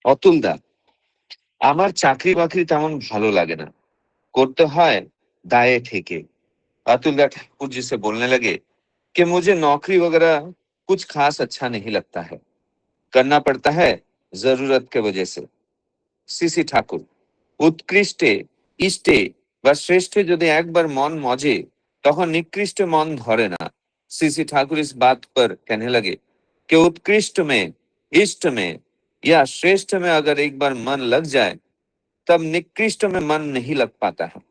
অতুল দা, আমার চাকরি বাকরি তেমন ভালো লাগে না, করতে হয় दाए ठेके। अतुल दा ठाकुर जी से बोलने लगे कि मुझे नौकरी वगैरह कुछ खास अच्छा नहीं लगता है, करना पड़ता है जरूरत के वजह से। सीसी ठाकुर, उत्कृष्टे इष्टे বা শ্রেষ্ঠে যদি একবার মন মজে তখন निकृष्ट मन धरे ना। सीसी ठाकुर इस बात पर कहने लगे कि उत्कृष्ट में, इष्ट में या श्रेष्ठ में अगर एक बार मन लग जाए तब निकृष्ट में मन नहीं लग पाता है।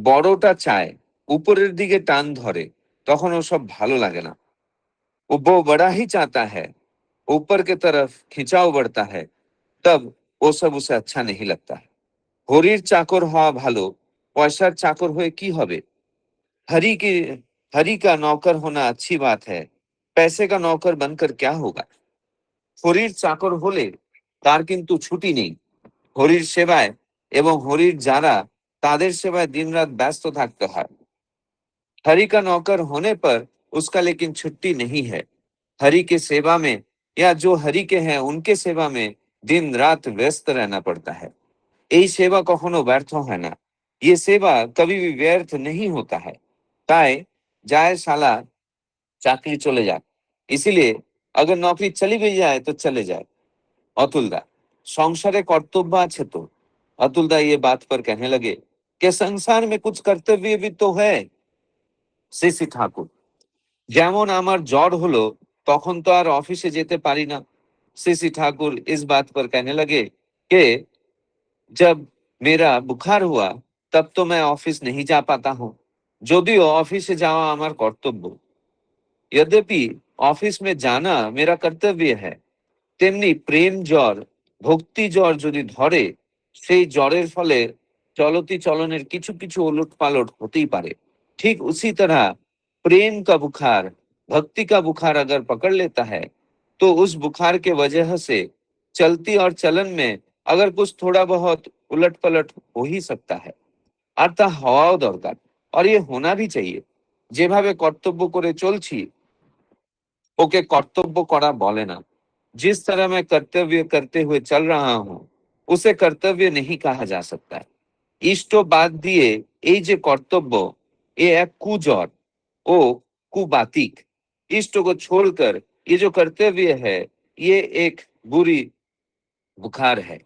বড়টা চায়, উপরের দিকে টান ধরে, তখন ওসব ভালো লাগে না। वो बड़ा ही चाहता है, ऊपर की तरफ खिंचाव बढ़ता है, तब वो सब उसे अच्छा नहीं लगता है। হরির চাকর হওয়া ভালো, পয়সার চাকর হয়ে কি হবে? हरी की हरी का नौकर होना अच्छी बात है, पैसे का नौकर बनकर क्या होगा? হরির চাকর হলে তার কিন্তু ছুটি নেই। হরির সেবায় এবং হরির যারা, তাদের সেবায় দিনরাত ব্যস্ত থাকতে হয়। हरि का नौकर होने पर उसका लेकिन छुट्टी नहीं है। हरि के सेवा में या जो हरि के हैं उनके सेवा में दिन रात व्यस्त रहना पड़ता है। এই সেবা কখনো ব্যর্থ হয় না। ये सेवा कभी भी व्यर्थ नहीं होता है। তাই जाए साला চাকরি চলে যাক। इसीलिए अगर नौकरी चली भी जाए तो चले जाए। अतुल दा, संसारे कर्तव्य আছে তো। अतुल दा ये बात पर कहने लगे कि संसार में कुछ कर्तव्य भी तो है। सीसी ठाकुर, যেমন আমার জ্বর হলো তখন তো আর অফিসে যেতে পারি না। सीसी ठाकुर इस बात पर कहने लगे कि जब मेरा बुखार हुआ तब तो मैं ऑफिस नहीं जा पाता हूँ, যদিও অফিসে যাওয়া আমার কর্তব্য। यद्यपि ऑफिस में जाना मेरा कर्तव्य है, তেমনি প্রেম জ্বর, ভক্তি জ্বর যদি ধরে, সেই জ্বরের ফলে চলতি চলনের কিছু কিছু उलट-पालट होती पारे। ठीक उसी तरह प्रेम का बुखार, भक्ति का बुखार अगर पकड़ लेता है तो उस बुखार के वजह से चलती और चलन में अगर कुछ थोड़ा बहुत उलट-पलट हो ही सकता है। আর তা হওয়াও দরকার। আর ये होना भी चाहिए। যেভাবে কর্তব্য করে চলছি ওকে কর্তব্য করা বলে না। जिस तरह मैं कर्तव्य करते हुए चल रहा हूँ उसे कर्तव्य नहीं कहा जा सकता है। इष्ट बात दिए এই যে কর্তব্য, ये एक कुजौर ओ कुबातिक। इष्ट को छोड़कर ये जो कर्तव्य है ये एक बुरी बुखार है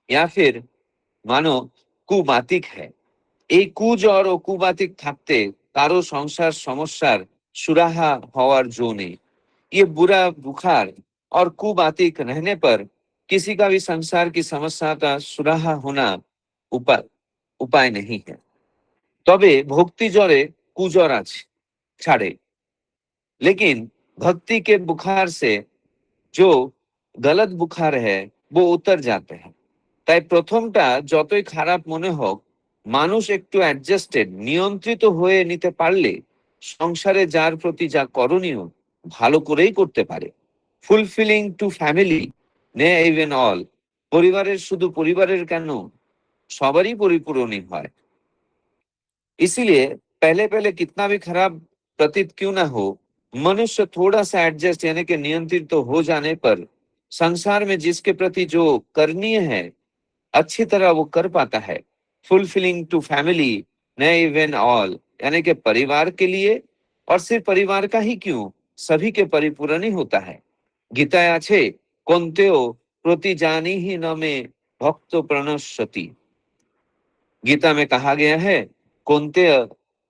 या फिर मानो कुबातिक है। এই কুজ্বর ও কুবাতিক থাকতে কারো সংসার সমস্যার সুরাহা হওয়ার জো নেই। ये बुरा बुखार और कुबातिक रहने पर किसी का भी संसार की समस्या का सुराहा होना उपाय उपाय नहीं है। তবে ভক্তি জ্বরে কুজ্বর আছে, ছাড়ে। लेकिन भक्ति के बुखार से जो गलत बुखार है वो उतर जाते हैं। তাই প্রথমটা যতই খারাপ মনে হোক, মানুষ একটু অ্যাডজাস্টেড, নিয়ন্ত্রিত হয়ে নিতে পারলে সংসারে যার প্রতি যা করণীয় ভালো করেই করতে পারে। ফুলফিলিং টু ফ্যামিলি নে ইভেন অল, পরিবারের শুধু পরিবারের কেন, সবারই পরিপূরণী হয়। इसीलिए पहले पहले कितना भी खराब प्रतीत क्यों ना हो, मनुष्य थोड़ा सा एडजस्ट यानी कि नियंत्रित तो हो जाने पर संसार में जिसके प्रति जो करनीय है अच्छी तरह वो कर पाता है। फुलफिलिंग टू फैमिली न इवन ऑल, यानी कि परिवार के लिए, और सिर्फ परिवार का ही क्यों, सभी के परिपूरण ही होता है। गीताয় আছে কোন্তেও প্রতি জানি ही न में भक्त प्रणश्यति। गीता में कहा गया है কোন্তেয়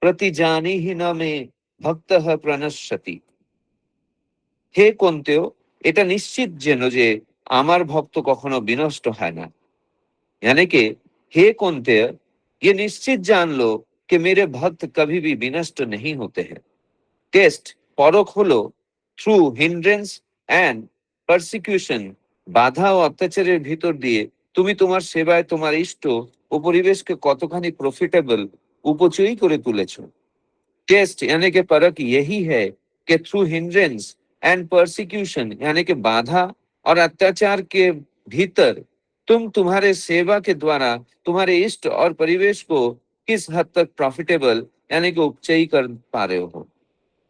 প্রতি জানি ही न में भक्त प्रणश्यति। হে কোন্তেয়, এটা নিশ্চিত যেন যে আমার ভক্ত কখনো বিনষ্ট হয় না। यानी कि हे कुंती, ये निश्चित जान लो कि मेरे भक्त कभी भी विनष्ट नहीं होते हैं। टेस्ट परख হলো থ্রু হিন্ড্রেন্স এন্ড পারসিকিউশন, বাধা ও অত্যাচারের ভিতর দিয়ে তুমি তোমার সেবায় তোমার ইষ্ট ও পরিবেশকে কতখানি প্রফিটেবল উপচয়ী করে তুলেছো। टेस्ट यानी कि परख यही है कि थ्रू हिंड्रेंस एंड परसिक्यूशन यानी कि बाधा और अत्याचार के भीतर तुम तुम्हारे सेवा के द्वारा तुम्हारे इष्ट और परिवेश को किस हद तक प्रॉफिटेबल यानी कि उपचयी कर पा रहे हो।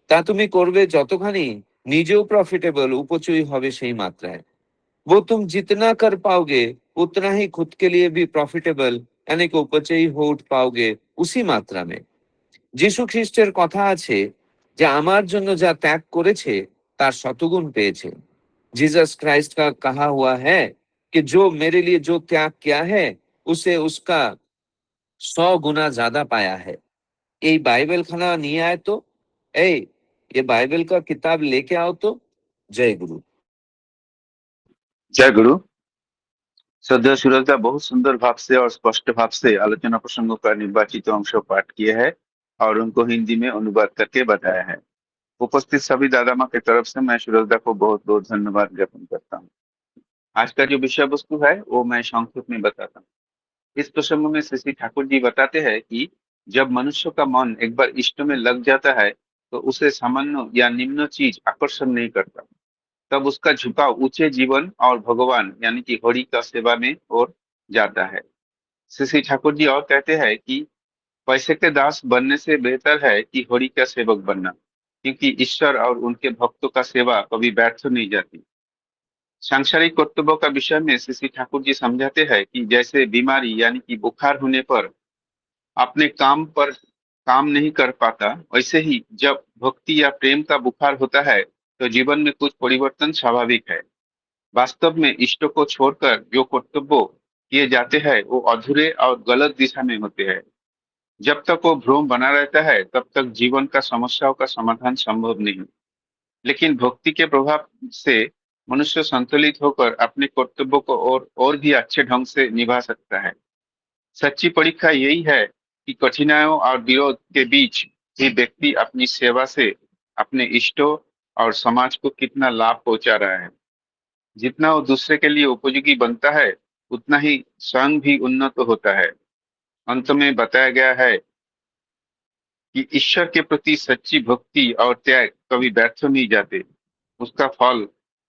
তা তুমি করবে যতখানি নিজেও প্রফিটেবল উপচয়ী হবে সেই মাত্রায়। वो तुम जितना कर पाओगे उतना ही खुद के लिए भी प्रॉफिटेबल यानी कि উপচয়ী হয়ে উঠ পাওগে উসি মাত্রা में। যীশু খ্রিস্টের কথা আছে যে আমার জন্য যা ত্যাগ করেছে তার শতগুণ পেয়েছে। जीसस क्राइस्ट का कहा हुआ है कि जो मेरे लिए जो त्याग किया है उसे उसका 100 गुना ज्यादा पाया है। এই বাইবেল খানা নিয়ে আয় তো, এই ये बाइबल का किताब लेके आओ तो। जय गुरु। जय गुरु। श्रद्धेय सूरजदा बहुत सुंदर भाव से और स्पष्ट भाव से आलोचना प्रसंगों का निर्वाचित अंश पाठ किए हैं और उनको हिंदी में अनुवाद करके बताया है। उपस्थित सभी दादा माँ की तरफ से मैं सूरजदा को बहुत बहुत धन्यवाद ज्ञापन करता हूँ। आज का जो विषय वस्तु है वो मैं संक्षेप में बताता हूँ। इस प्रसंग में श्री ठाकुर जी बताते हैं कि जब मनुष्य का मन एक बार इष्ट में लग जाता है तो उसे सामान्य या निम्न चीज आकर्षण नहीं करता। तब उसका झुकाव ऊंचे जीवन और भगवान यानी कि हरि का सेवा में और जाता है। श्री ठाकुर जी और कहते हैं कि पैसे के दास बनने से बेहतर है कि हरि का सेवक बनना, क्योंकि ईश्वर और उनके भक्तों का सेवा कभी व्यर्थ नहीं जाती। सांसारिक कर्तव्यों का विषय में श्री ठाकुर जी समझाते हैं कि जैसे बीमारी यानी कि बुखार होने पर अपने काम पर काम नहीं कर पाता, वैसे ही जब भक्ति या प्रेम का बुखार होता है तो जीवन में कुछ परिवर्तन स्वाभाविक है। वास्तव में इष्ट को छोड़कर जो कर्तव्य किए जाते हैं वो अधूरे और गलत दिशा में होते हैं। जब तक वो भ्रम बना रहता है तब तक जीवन का समस्याओं का समाधान संभव नहीं। लेकिन भक्ति के प्रभाव से मनुष्य संतुलित होकर अपने कर्तव्यों को और भी अच्छे ढंग से निभा सकता है। सच्ची परीक्षा यही है कि कठिनाइयों और विरोध के बीच भी व्यक्ति अपनी सेवा से अपने इष्टों और समाज को कितना लाभ पहुंचा रहा है। जितना वो दूसरे के लिए उपयोगी बनता है उतना ही स्वयं भी उन्नत होता है। अंत में बताया गया है कि ईश्वर के प्रति सच्ची भक्ति और त्याग कभी व्यर्थ नहीं जाते, उसका फल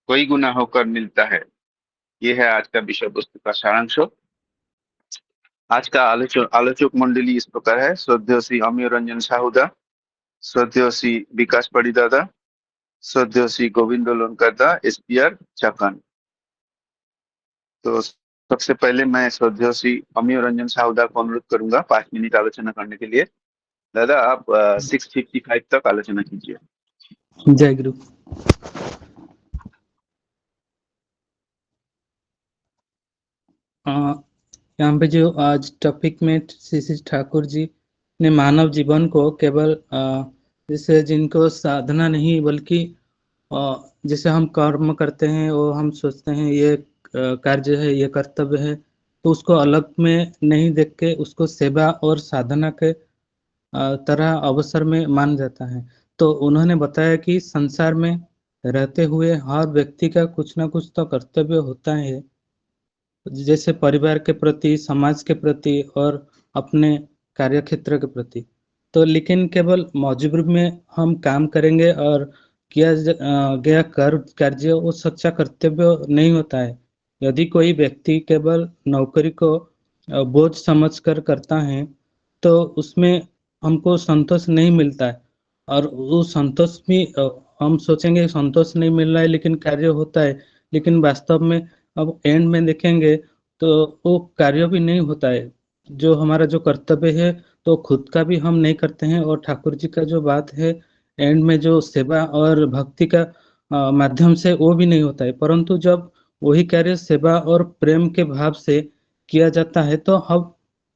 कई गुना होकर मिलता है। ये है आज का विषय वस्तु का सारांश। आज का आलोचक मंडली इस प्रकार है। श्रद्धेय श्री अमीय रंजन साहुदा, श्रद्धेय श्री विकास परिदादा, श्रद्धेय श्री गोविंद लोनकरदा, एसपीआर चाकन। तो सबसे पहले मैं श्रद्धेय श्री अमीय रंजन साहुदा को अनुरोध करूंगा 5 मिनट आलोचना करने के लिए। दादा आप 6:55 तक आलोचना कीजिए। जय गुरु। यहाँ पे जो आज टॉपिक में श्री ठाकुर जी ने मानव जीवन को केवल जैसे जिनको साधना नहीं बल्कि जैसे हम कर्म करते हैं वो हम सोचते हैं ये कार्य है, ये कर्तव्य है, तो उसको अलग में नहीं देख के उसको सेवा और साधना के तरह अवसर में मान जाता है। तो उन्होंने बताया कि संसार में रहते हुए हर व्यक्ति का कुछ ना कुछ तो कर्तव्य होता है, जैसे परिवार के प्रति, समाज के प्रति और अपने कार्यक्षेत्र के प्रति। तो लेकिन केवल मौजूद रूप में हम काम करेंगे और किया गया कार्य वो सच्चा कर्तव्य नहीं होता है। यदि कोई व्यक्ति केवल नौकरी को बोझ समझकर करता है तो उसमें हमको संतोष नहीं मिलता है, और वो संतोष भी हम सोचेंगे संतोष नहीं मिल रहा है लेकिन कार्य होता है, लेकिन वास्तव में अब एंड में देखेंगे तो वो कार्य भी नहीं होता है। जो हमारा जो कर्तव्य है तो खुद का भी हम नहीं करते हैं, और ठाकुर जी का जो बात है एंड में जो सेवा और भक्ति का माध्यम से वो भी नहीं होता है। परंतु जब वही कार्य सेवा और प्रेम के भाव से किया जाता है तो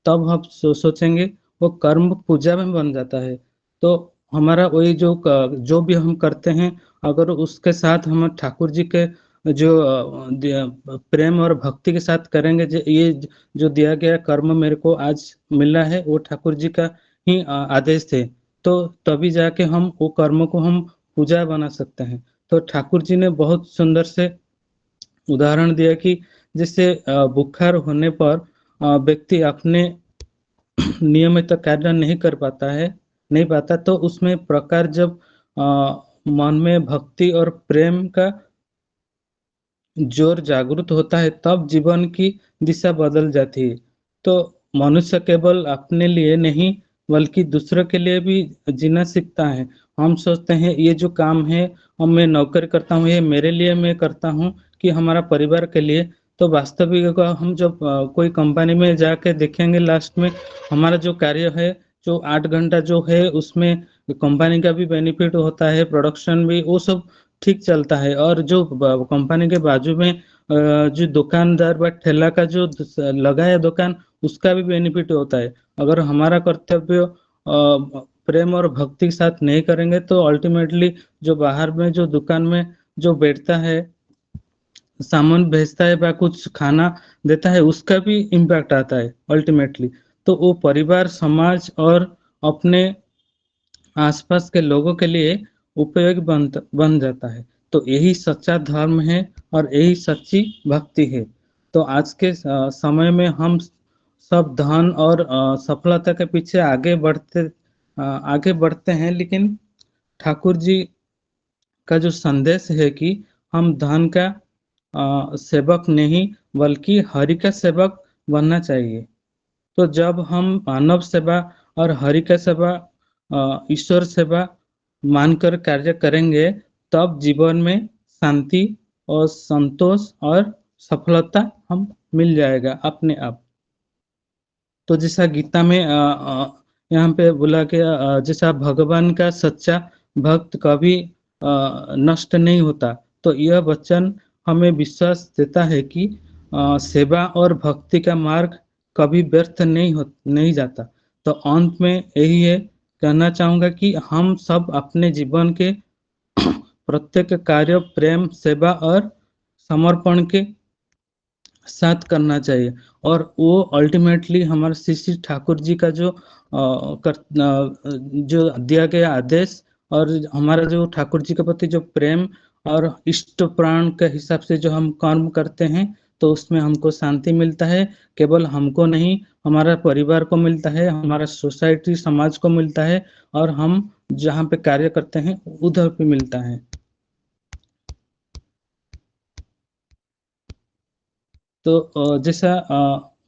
तब हम सोचेंगे वो कर्म पूजा में बन जाता है। तो हमारा वही जो भी हम करते हैं अगर उसके साथ हम ठाकुर जी के जो प्रेम और भक्ति के साथ करेंगे, ये जो दिया गया कर्म मेरे को आज मिला है वो ठाकुर जी का ही आदेश थे, तो तभी जाके हम वो कर्म को हम पूजा बना सकते हैं। तो ठाकुर जी ने बहुत सुंदर से उदाहरण दिया कि जैसे बुखार होने पर व्यक्ति अपने नियमित कार्य नहीं कर पाता है, नहीं पाता, तो उसमें प्रकार जब मन में भक्ति और प्रेम का जोर जागृत होता है तब जीवन की दिशा बदल जाती है। तो मनुष्य केवल अपने लिए नहीं बल्कि दूसरों के लिए भी जीना सीखता है। हम सोचते हैं ये जो काम है, हम मैं नौकरी करता हूँ ये मेरे लिए मैं करता हूँ, कि हमारा परिवार के लिए, तो वास्तविक का हम जब कोई कंपनी में जाके देखेंगे लास्ट में हमारा जो कार्य है, जो 8 घंटा जो है उसमें कंपनी का भी बेनिफिट होता है, प्रोडक्शन भी वो सब ठीक चलता है। और जो कंपनी के बाजू में जो दुकानदार व ठेला का जो लगाया दुकान, उसका भी बेनिफिट होता है। अगर हमारा कर्तव्य प्रेम और भक्ति के साथ नहीं करेंगे तो अल्टीमेटली जो बाहर में जो दुकान में जो बैठता है, सामान भेजता है या कुछ खाना देता है, उसका भी इम्पैक्ट आता है अल्टीमेटली। तो वो परिवार, समाज और अपने आसपास के लोगों के लिए उपयोगी बन जाता है। तो यही सच्चा धर्म है और यही सच्ची भक्ति है। तो आज के समय में हम सब धन और सफलता के पीछे आगे बढ़ते हैं, लेकिन ठाकुर जी का जो संदेश है कि हम धन का सेवक नहीं बल्कि हरि का सेवक बनना चाहिए। तो जब हम मानव सेवा और हरि का सेवा, ईश्वर सेवा मानकर कार्य करेंगे, तब जीवन में शांति और संतोष और सफलता हम मिल जाएगा अपने आप। तो जैसा गीता में यहाँ पे बोला गया, जैसा भगवान का सच्चा भक्त कभी नष्ट नहीं होता। तो यह वचन हमें विश्वास देता है कि सेवा और भक्ति का मार्ग कभी व्यर्थ नहीं जाता। तो अंत में यही है, कहना चाहूंगा कि हम सब अपने जीवन के प्रत्येक कार्य प्रेम, सेवा और समर्पण के साथ करना चाहिए। और वो अल्टीमेटली हमारे श्री श्री ठाकुर जी का जो दिया गया आदेश और हमारा जो ठाकुर जी के प्रति जो प्रेम और इष्ट प्राण के हिसाब से जो हम कर्म करते हैं, तो उसमें हमको शांति मिलता है। केवल हमको नहीं, हमारा परिवार को मिलता है, हमारा सोसाइटी समाज को मिलता है, और हम जहाँ पे कार्य करते हैं उधर पे मिलता है। तो जैसा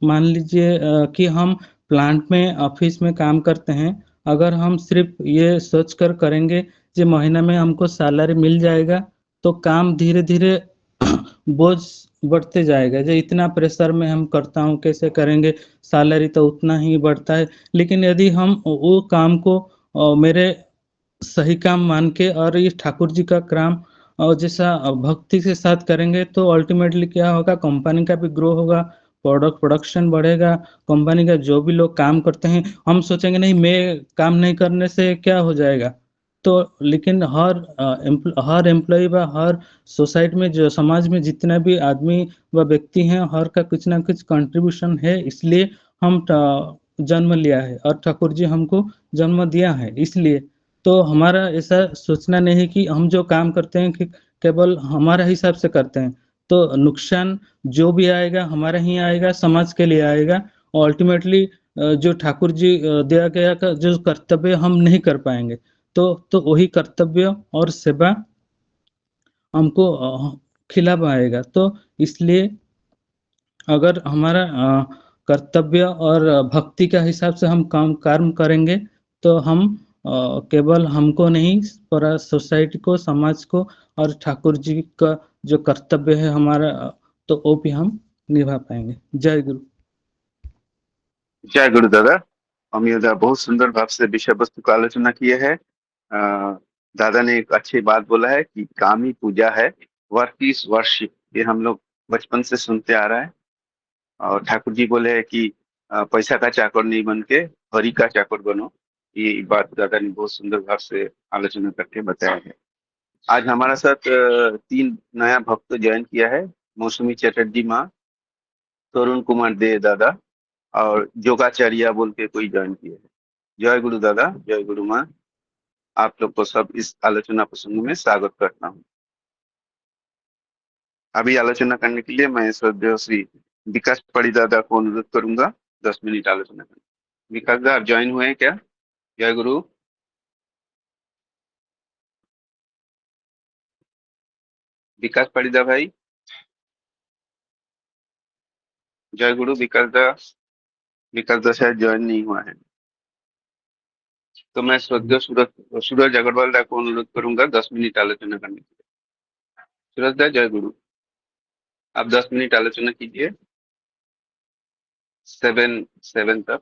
मान लीजिए कि हम प्लांट में, ऑफिस में काम करते हैं। अगर हम सिर्फ ये सोच कर करेंगे कि महीना में हमको सैलरी मिल जाएगा, तो काम धीरे धीरे बोझ बढ़ते जाएगा। जो इतना प्रेशर में हम करता हूँ, कैसे करेंगे, सैलरी तो उतना ही बढ़ता है। लेकिन यदि हम वो काम को मेरे सही काम मान के और ये ठाकुर जी का काम और जैसा भक्ति के साथ करेंगे, तो अल्टीमेटली क्या होगा, कंपनी का भी ग्रो होगा, प्रोडक्शन बढ़ेगा। कंपनी का जो भी लोग काम करते हैं, हम सोचेंगे नहीं मैं काम नहीं करने से क्या हो जाएगा। तो लेकिन हर एम्प्लॉय व हर सोसाइटी में, जो समाज में जितना भी आदमी व व्यक्ति हैं, हर का कुछ ना कुछ कंट्रीब्यूशन है। इसलिए हम जन्म लिया है और ठाकुर जी हमको जन्म दिया है। इसलिए तो हमारा ऐसा सोचना नहीं कि हम जो काम करते हैं कि केवल हमारा हिसाब से करते हैं, तो नुकसान जो भी आएगा हमारा ही आएगा, समाज के लिए आएगा। और अल्टीमेटली जो ठाकुर जी दिया गया का जो कर्तव्य हम नहीं कर पाएंगे, तो वही कर्तव्य और सेवा हमको खिला पाएगा। तो इसलिए अगर हमारा कर्तव्य और भक्ति का हिसाब से हम काम कर्म करेंगे, तो हम केवल हमको नहीं, पूरा सोसाइटी को, समाज को और ठाकुर जी का जो कर्तव्य है हमारा, तो वो भी हम निभा पाएंगे। जय गुरु। जय गुरु दादा। अमीर दादा बहुत सुंदर भाव से विषय वस्तु का आलोचना किए है। दादा ने एक अच्छी बात बोला है कि काम ही पूजा है, वर्क इज वर्शिप। ये हम लोग बचपन से सुनते आ रहा है। और ठाकुर जी बोले है कि पैसा का चाकर नहीं बन के हरि का चाकर बनो। ये बात दादा ने बहुत सुंदर भाव से आलोचना करके बताया है। आज हमारा साथ 3 नया भक्त ज्वाइन किया है। मौसमी चटर्जी माँ, तरुण कुमार दे दादा और जोगाचार्य बोल के कोई ज्वाइन किया है। जय गुरु दादा, जय गुरु माँ। आप लोग को सब इस आलोचना प्रसंग में स्वागत करता हूँ। अभी आलोचना करने के लिए मैं श्रद्धेय श्री विकास परिदादा को अनुरोध करूंगा 10 मिनट आलोचना करने। विकास दा, आप ज्वाइन हुए हैं क्या? जय गुरु। विकास परिदा भाई, जय गुरु। विकास दा शायद ज्वाइन नहीं हुआ है। तो मैं श्रद्धेय सूरज अग्रवाल दा को अनुरोध करूंगा 10 मिनट आलोचना करने के लिए। सूरज दा, जय गुरु। आप 10 मिनट आलोचना कीजिए, 7 तक।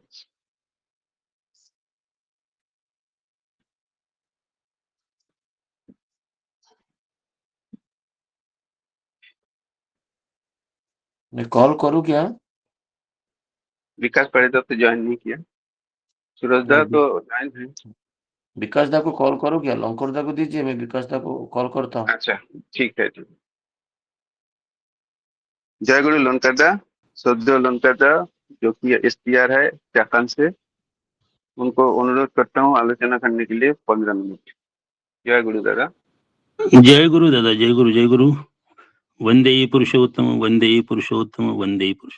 मैं कॉल करूँ क्या? विकास परिषद से ज्वाइन नहीं किया, सूरजदा तो ज्वाइन है। विकास दा को कॉल करो क्या? लंकर दा को दीजिए, मैं विकास दा को कॉल करता हूँ। अच्छा, ठीक है, ठीक। जय गुरु लोनकरदा, सद्य लोनकरदा जो कि एसपीआर है जापान से, उनको अनुरोध करता हूँ आलोचना करने के लिए 15 मिनट। जय गुरु दादा। जय गुरु दादा, जय गुरु, जय गुरु। वंदे पुरुषोत्तम, वंदे पुरुषोत्तम, वंदे पुरुष।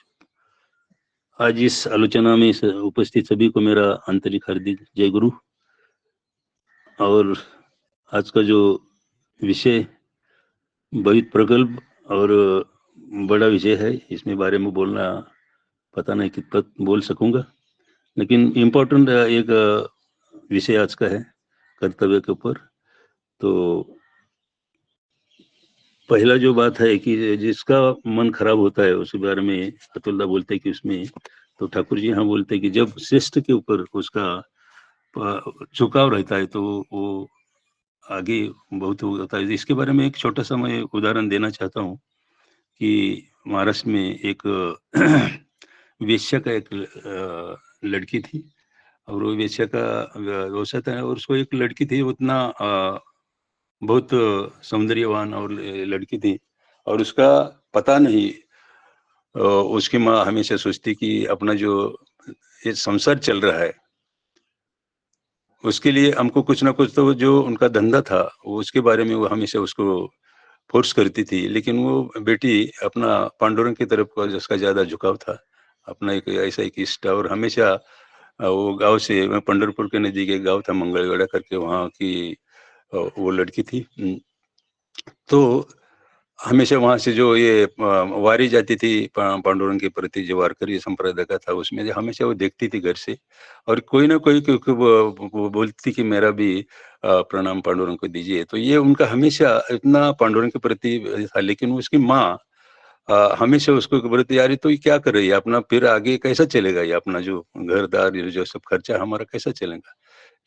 आज इस आलोचना में उपस्थित सभी को मेरा आंतरिक हार्दिक जय गुरु। और आज का जो विषय बहुत प्रगल्भ और बड़ा विषय है, इसमें बारे में बोलना पता नहीं कितना बोल सकूंगा, लेकिन इम्पोर्टेंट एक विषय आज का है कर्तव्य के ऊपर। तो पहला जो बात है कि जिसका मन खराब होता है उसके बारे में अतुल्ला बोलते हैं कि उसमें, तो ठाकुर जी यहाँ बोलते हैं कि जब श्रेष्ठ के ऊपर उसका झुकाव रहता है तो वो आगे बहुत होता है। इसके बारे में एक छोटा सा मैं उदाहरण देना चाहता हूँ कि महाराष्ट्र में एक वेश्या का एक लड़की थी, और वो वेश्या का व्यवसाय था, और उसको एक लड़की थी, उतना बहुत सौंदर्यवान और लड़की थी, और उसका पता नहीं, उसकी माँ हमेशा सोचती कि अपना जो ये संसार चल रहा है उसके लिए हमको कुछ ना कुछ, तो जो उनका धंधा था वो उसके बारे में वो हमेशा उसको फोर्स करती थी। लेकिन वो बेटी अपना पांडुरंग की तरफ का जिसका ज्यादा झुकाव था, अपना एक ऐसा एक इष्ट, और हमेशा वो गांव से, मैं पंढरपुर के नजदीक एक गांव था मंगलगढ़ा करके, वहाँ की वो लड़की थी। तो हमेशा वहां से जो ये वारी जाती थी पांडुरंग के प्रति, जो वारकरी संप्रदाय का था, उसमें जो हमेशा वो देखती थी घर से, और कोई ना कोई वो बोलती कि मेरा भी प्रणाम पांडुरंग को दीजिए। तो ये उनका हमेशा इतना पांडुरंग के प्रति था। लेकिन उसकी माँ हमेशा उसको प्रति, यार तो ये क्या कर रही है, अपना फिर आगे कैसा चलेगा, ये अपना जो घरदार जो सब खर्चा हमारा कैसा चलेगा।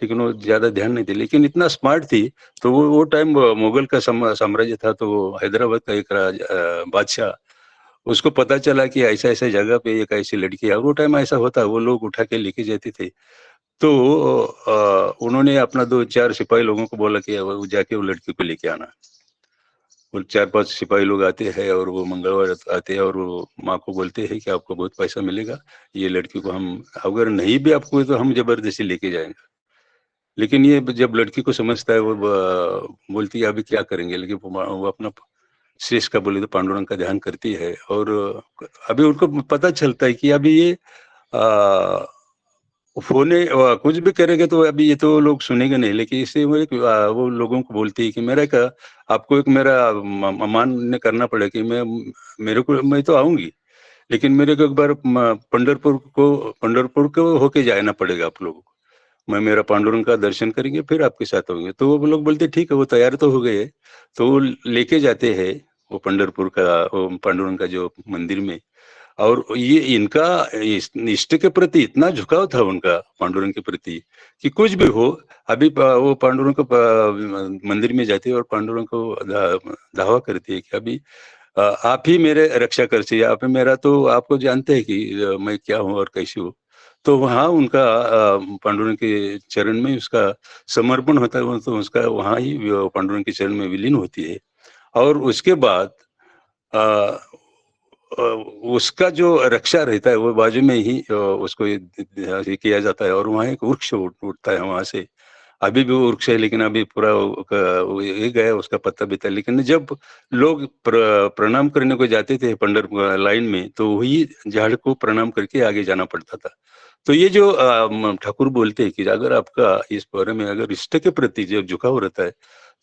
लेकिन वो ज्यादा ध्यान नहीं थी, लेकिन इतना स्मार्ट थी। तो वो टाइम मुगल का साम्राज्य था, तो वो हैदराबाद का एक बादशाह, उसको पता चला कि ऐसा ऐसा जगह पे एक ऐसी लड़की है, और वो टाइम ऐसा होता, वो लोग उठा के लेके जाते थे। तो उन्होंने अपना 2-4 सिपाही लोगों को बोला कि वो जाके वो लड़की को लेके आना। वो 4-5 सिपाही लोग आते हैं, और वो मंगलवार आते हैं, और वो माँ को बोलते हैं कि आपको बहुत पैसा मिलेगा, ये लड़की को हम, अगर नहीं भी आपको तो हम जबरदस्ती लेके जाएंगे। लेकिन ये जब लड़की को समझता है, वो बोलती है अभी क्या करेंगे, लेकिन वो अपना शेष का बोले तो पांडुरंग का ध्यान करती है। और अभी उनको पता चलता है कि अभी ये होने कुछ भी करेंगे तो अभी ये तो लोग सुनेंगे नहीं, लेकिन इससे वो एक वो लोगों को बोलती है कि मेरा का आपको एक मेरा मान्य करना पड़ेगा कि मैं तो आऊंगी, लेकिन मेरे को एक बार पंढरपुर को होके जाना पड़ेगा आप लोगों को। मैं मेरा पांडुरंग का दर्शन करेंगे, फिर आपके साथ होंगे। तो वो लोग बोलते ठीक है, वो तैयार तो हो गए। तो वो लेके जाते हैं वो पंढरपुर का, वो पांडुरंग का जो मंदिर में। और ये इनका इष्ट के प्रति इतना झुकाव था उनका पांडुरंग के प्रति कि कुछ भी हो, अभी वो पांडुरंग को मंदिर में जाती है, और पांडुरंग को दावा करती है कि अभी आप ही मेरे रक्षा कर चाहिए, आप ही मेरा, तो आपको जानते हैं कि मैं क्या हूँ और कैसी हूँ। तो वहाँ उनका पांडुरंग के चरण में उसका समर्पण होता है, तो उसका वहाँ ही पांडुरंग के चरण में विलीन होती है। और उसके बाद अ, उसका जो रक्षा रहता है वो बाजू में ही उसको ये किया जाता है, और वहाँ एक वृक्ष उठता है वहां से। अभी भी वो वृक्ष है, लेकिन अभी पूरा वो ये गया, उसका पत्ता भी था। लेकिन जब लोग प्रणाम करने को जाते थे पंढरपुर लाइन में, तो वही झाड़ को प्रणाम करके आगे जाना पड़ता था। तो ये जो ठाकुर बोलते हैं कि अगर आपका इस बारे में अगर इष्ट के प्रति जो झुकाव रहता है,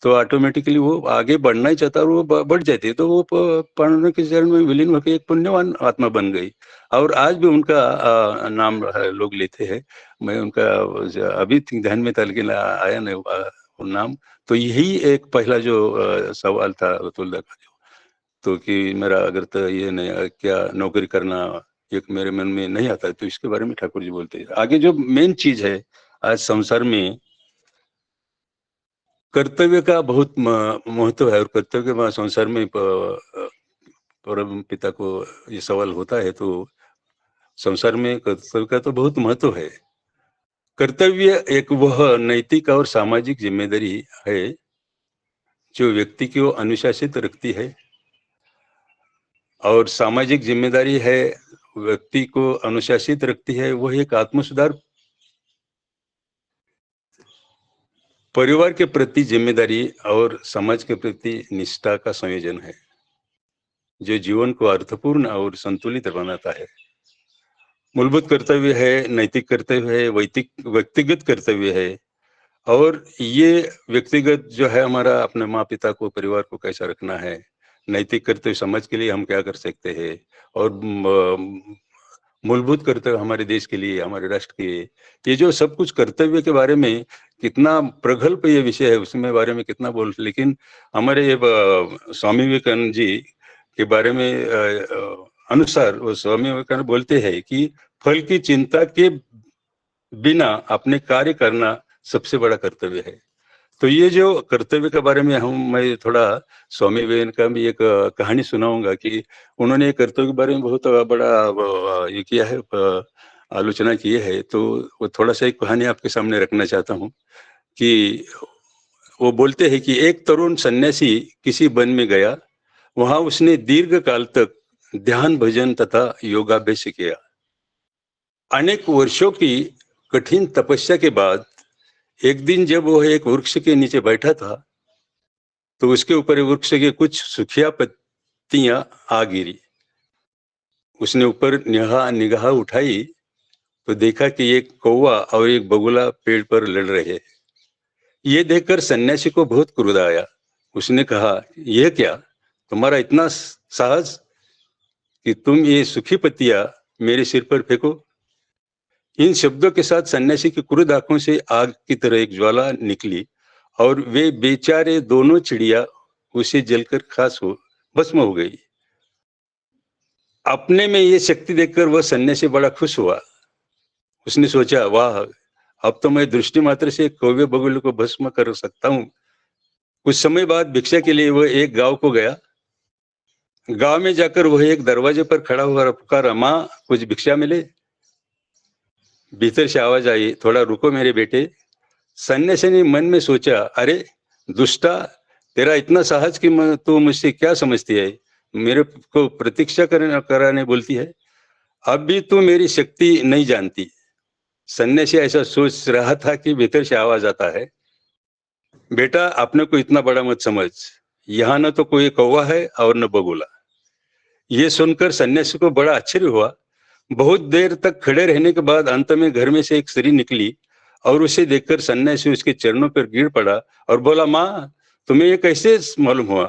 तो ऑटोमेटिकली वो आगे बढ़ना ही चाहता है, और वो बढ़ जाती है। तो वो पांडुरंग के चरण में विलीन होकर एक पुण्यवान आत्मा बन गई। और आज भी उनका नाम लोग लेते हैं। मैं उनका अभी ध्यान में था, लेकिन आया नहीं वो नाम। तो यही एक पहला जो सवाल था तुलदा का, तो कि मेरा अगर तो ये नहीं क्या नौकरी करना एक मेरे मन में नहीं आता है, तो इसके बारे में ठाकुर जी बोलते हैं। आगे जो मेन चीज है आज संसार में, कर्तव्य का बहुत महत्व है, और कर्तव्य के संसार में परम पिता को ये सवाल होता है, तो संसार में कर्तव्य का तो बहुत महत्व है। कर्तव्य एक वह नैतिक और सामाजिक जिम्मेदारी है जो व्यक्ति को अनुशासित रखती है, और सामाजिक जिम्मेदारी है व्यक्ति को अनुशासित रखती है। वह एक आत्म सुधार, परिवार के प्रति जिम्मेदारी और समाज के प्रति निष्ठा का संयोजन है, जो जीवन को अर्थपूर्ण और संतुलित बनाता है। मूलभूत कर्तव्य है, नैतिक कर्तव्य है, व्यक्तिगत कर्तव्य है, और ये व्यक्तिगत जो है हमारा अपने माँ पिता को, परिवार को कैसा रखना है, नैतिक कर्तव्य समाज के लिए हम क्या कर सकते हैं, और मूलभूत कर्तव्य हमारे देश के लिए, हमारे राष्ट्र के लिए। ये जो सब कुछ कर्तव्य के बारे में कितना प्रगल्भ ये विषय है, उसमें बारे में कितना बोल, लेकिन हमारे ये स्वामी विवेकानंद जी के बारे में अनुसार वो स्वामी विवेकानंद बोलते हैं कि फल की चिंता के बिना अपने कार्य करना सबसे बड़ा कर्तव्य है। तो ये जो कर्तव्य के बारे में मैं थोड़ा स्वामी विवेकानंद का भी एक कहानी सुनाऊंगा कि उन्होंने कर्तव्य के बारे में बहुत बड़ा ये किया है, आलोचना की है। तो वो थोड़ा सा एक कहानी आपके सामने रखना चाहता हूँ कि वो बोलते हैं कि एक तरुण सन्यासी किसी वन में गया। वहां उसने दीर्घ काल तक ध्यान, भजन तथा योगाभ्यास किया। अनेक वर्षों की कठिन तपस्या के बाद एक दिन जब वह एक वृक्ष के नीचे बैठा था, तो उसके ऊपर वृक्ष के कुछ सूखिया पत्तियां आ गिरी। उसने ऊपर निगाह उठाई तो देखा कि एक कौवा और एक बगुला पेड़ पर लड़ रहे। ये देखकर सन्यासी को बहुत क्रोध आया। उसने कहा, यह क्या, तुम्हारा इतना साहस कि तुम ये सूखी पत्तियां मेरे सिर पर फेंको। इन शब्दों के साथ सन्यासी की क्रोध आंखों से आग की तरह एक ज्वाला निकली, और वे बेचारे दोनों चिड़िया उसे जलकर खास हो भस्म हो गई। अपने में ये शक्ति देखकर वह सन्यासी बड़ा खुश हुआ। उसने सोचा, वाह, अब तो मैं दृष्टि मात्र से कौवे बगुले को भस्म कर सकता हूँ। कुछ समय बाद भिक्षा के लिए वह एक गांव को गया। गांव में जाकर वह एक दरवाजे पर खड़ा हुआ पुकारा, माँ, कुछ भिक्षा मिले। भीतर से आवाज आई, थोड़ा रुको मेरे बेटे। सन्यासी ने मन में सोचा, अरे दुष्टा, तेरा इतना साहस कि तू मुझसे क्या समझती है, मेरे को प्रतीक्षा कराने बोलती है। अब भी तू मेरी शक्ति नहीं जानती। सन्यासी ऐसा सोच रहा था कि भीतर से आवाज आता है, बेटा, अपने को इतना बड़ा मत समझ, यहाँ न तो कोई कौवा है और न बगुला। ये सुनकर सन्यासी को बड़ा आश्चर्य हुआ। बहुत देर तक खड़े रहने के बाद अंत में घर में से एक स्त्री निकली, और उसे देखकर सन्यासी उसके चरणों पर गिर पड़ा और बोला, माँ, तुम्हें ये कैसे मालूम हुआ?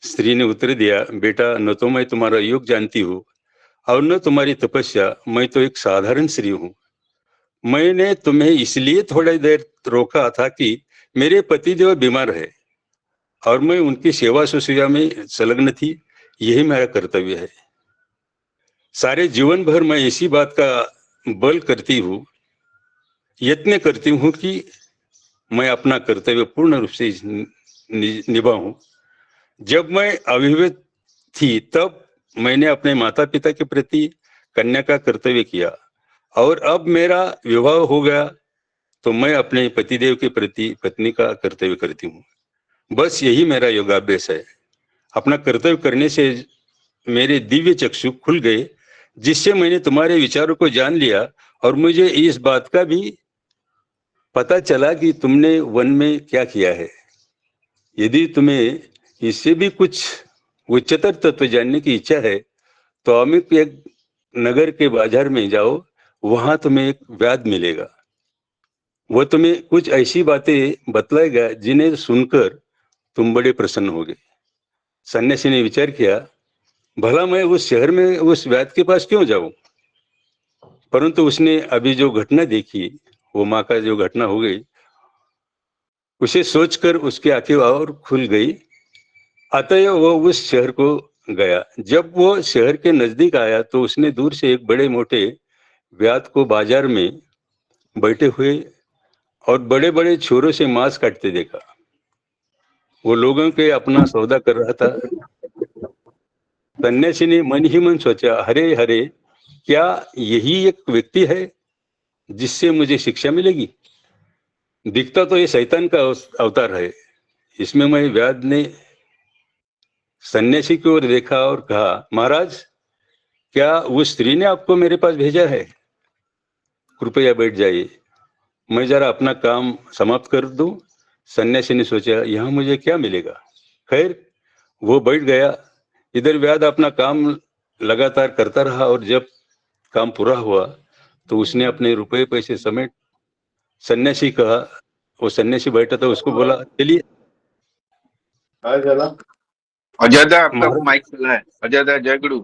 स्त्री ने उत्तर दिया, बेटा, न तो मैं तुम्हारा योग जानती हूँ और न तुम्हारी तपस्या। मैं तो एक साधारण स्त्री हूँ। मैंने तुम्हें इसलिए थोड़ी देर रोका था कि मेरे पतिदेव बीमार है और मैं उनकी सेवा शुश्रूषा में संलग्न थी। यही मेरा कर्तव्य है। सारे जीवन भर मैं इसी बात का बल करती हूँ, यत्न करती हूँ कि मैं अपना कर्तव्य पूर्ण रूप से निभाऊं। जब मैं अविवाहित थी तब मैंने अपने माता पिता के प्रति कन्या का कर्तव्य किया, और अब मेरा विवाह हो गया तो मैं अपने पतिदेव के प्रति पत्नी का कर्तव्य करती हूँ। बस यही मेरा योगाभ्यास है। अपना कर्तव्य करने से मेरे दिव्य चक्षु खुल गए, जिससे मैंने तुम्हारे विचारों को जान लिया, और मुझे इस बात का भी पता चला कि तुमने वन में क्या किया है। यदि तुम्हें इससे भी कुछ उच्चतर तत्व जानने की इच्छा है तो अमित एक नगर के बाजार में जाओ। वहां तुम्हें एक वैद्य मिलेगा। वह तुम्हें कुछ ऐसी बातें बतलाएगा जिन्हें सुनकर तुम बड़े प्रसन्न होगे। सन्यासी ने विचार किया, भला मैं उस शहर में उस वैद्य के पास क्यों जाऊं? परंतु उसने अभी जो घटना देखी, वो माँ का जो घटना हो गई, उसे सोचकर उसकी आंखें और खुल गई। अतः वो उस शहर को गया। जब वो शहर के नजदीक आया तो उसने दूर से एक बड़े मोटे व्याध को बाजार में बैठे हुए और बड़े बड़े छोरों से मांस काटते देखा। वो लोगों के अपना सौदा कर रहा था। सन्यासी ने मन ही मन सोचा, हरे हरे, क्या यही एक व्यक्ति है जिससे मुझे शिक्षा मिलेगी? दिखता तो ये शैतान का अवतार है। इसमें मैं व्याध ने सन्यासी की ओर देखा और कहा, महाराज, क्या उस स्त्री ने आपको मेरे पास भेजा है? कृपया बैठ जाइए, मैं जरा अपना काम समाप्त कर दूं। सन्यासी ने सोचा, यहाँ मुझे क्या मिलेगा। खैर, वो बैठ गया। इधर व्याध अपना काम लगातार करता रहा और जब काम पूरा हुआ तो उसने अपने रुपए पैसे समेट सन्यासी कहा, वो सन्यासी बैठा था, उसको बोला, चलिए अजयदा, आपका महाराज। माइक खुला है। अजयदा, जय गुरु।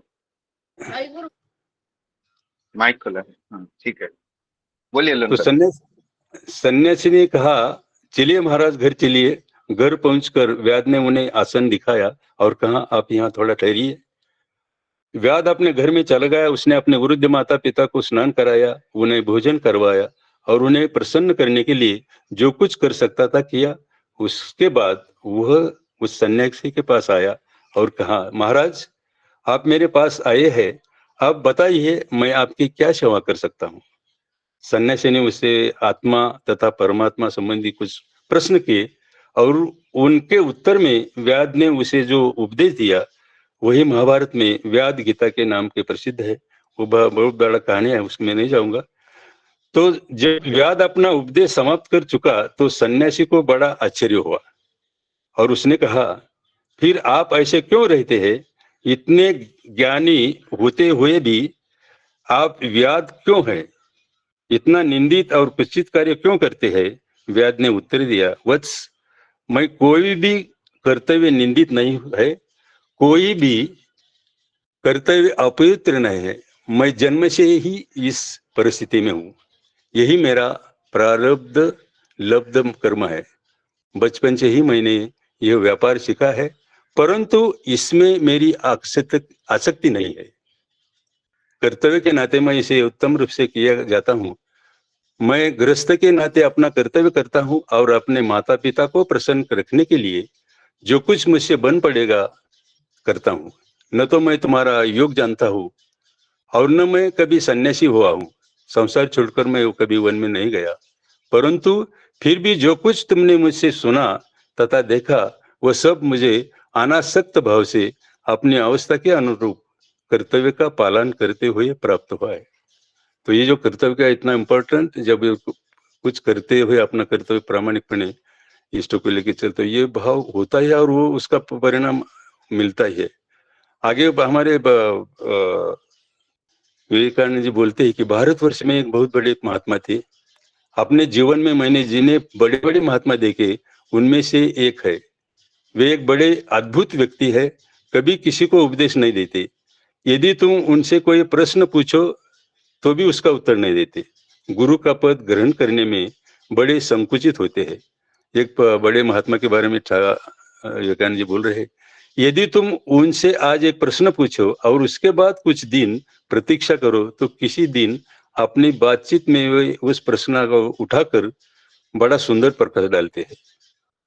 माइक खुला है, हाँ ठीक है, बोलिए तो लंकर। सन्यासी ने कहा, चलिए महाराज, घर चलिए। घर पहुंचकर व्याध ने उन्हें आसन दिखाया और कहा, आप यहाँ थोड़ा ठहरिए। व्याध अपने घर में चला गया। उसने अपने वृद्ध माता पिता को स्नान कराया, उन्हें भोजन करवाया और उन्हें प्रसन्न करने के लिए जो कुछ कर सकता था किया। उसके बाद वह उस सन्यासी के पास आया और कहा, महाराज, आप मेरे पास आए हैं, आप बताइए मैं आपकी क्या सेवा कर सकता हूँ। सन्यासी ने उसे आत्मा तथा परमात्मा संबंधी कुछ प्रश्न किए और उनके उत्तर में व्याध ने उसे जो उपदेश दिया वही महाभारत में व्याध गीता के नाम के प्रसिद्ध है। वो बहुत बड़ा कहानी है, उसमें नहीं जाऊंगा। तो जब व्याध अपना उपदेश समाप्त कर चुका तो सन्यासी को बड़ा आश्चर्य हुआ और उसने कहा, फिर आप ऐसे क्यों रहते हैं? इतने ज्ञानी होते हुए भी आप व्याध क्यों हैं? इतना निंदित और कुत्सित कार्य क्यों करते हैं? व्याध ने उत्तर दिया, वत्स, मैं कोई भी कर्तव्य निंदित नहीं है, कोई भी कर्तव्य अपवित्र नहीं है। मैं जन्म से ही इस परिस्थिति में हूँ। यही मेरा प्रारब्ध लब्ध कर्म है। बचपन से ही मैंने यह व्यापार सीखा है, परंतु इसमें मेरी आसक्ति नहीं है। कर्तव्य के नाते मैं इसे उत्तम रूप से किया जाता हूँ। मैं गृहस्थ के नाते अपना कर्तव्य करता हूँ और अपने माता पिता को प्रसन्न रखने के लिए जो कुछ मुझसे बन पड़ेगा करता हूँ। न तो मैं तुम्हारा योग जानता हूँ और न मैं कभी सन्यासी हुआ हूँ। संसार छोड़कर मैं कभी वन में नहीं गया, परंतु फिर भी जो कुछ तुमने मुझसे सुना तथा देखा वह सब मुझे अनासक्त भाव से अपनी अवस्था के अनुरूप कर्तव्य का पालन करते हुए प्राप्त हुआ है। तो ये जो कर्तव्य का इतना इम्पोर्टेंट, जब कुछ करते हुए अपना कर्तव्य प्रामाणिकपणे इष्टों को लेकर चलते, ये भाव होता है और वो उसका परिणाम मिलता ही है। आगे हमारे विवेकानंद जी बोलते हैं कि भारतवर्ष में एक बहुत बड़े महात्मा थे। अपने जीवन में मैंने जिन्हें बड़े बड़े महात्मा देखे उनमें से एक है। वे एक बड़े अद्भुत व्यक्ति है, कभी किसी को उपदेश नहीं देते। यदि तुम उनसे कोई प्रश्न पूछो तो भी उसका उत्तर नहीं देते। गुरु का पद ग्रहण करने में बड़े संकुचित होते हैं। एक बड़े महात्मा के बारे में विवेकानंद जी बोल रहे हैं, यदि तुम उनसे आज एक प्रश्न पूछो और उसके बाद कुछ दिन प्रतीक्षा करो तो किसी दिन अपनी बातचीत में वे उस प्रश्न को उठाकर बड़ा सुंदर प्रकाश डालते हैं।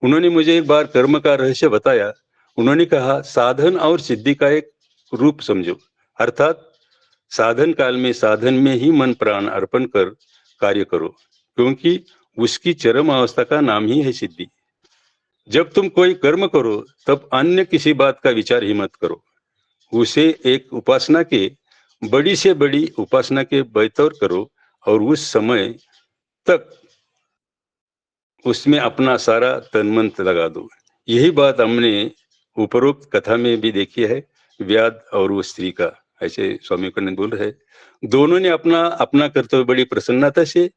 उन्होंने मुझे एक बार कर्म का रहस्य बताया। उन्होंने कहा, साधन और सिद्धि का एक रूप समझो, अर्थात साधन काल में साधन में ही मन प्राण अर्पण कर कार्य करो, क्योंकि उसकी चरम अवस्था का नाम ही है सिद्धि। जब तुम कोई कर्म करो तब अन्य किसी बात का विचार ही मत करो। उसे एक उपासना के बड़ी से बड़ी उपासना के बतौर करो और उस समय तक उसमें अपना सारा तन मन लगा दो। यही बात हमने उपरोक्त कथा में भी देखी है, व्याध और वो स्त्री का। ऐसे स्वामी विवेकानंद बोल रहे, दोनों ने अपना अपना कर्तव्य बड़ी प्रसन्नता से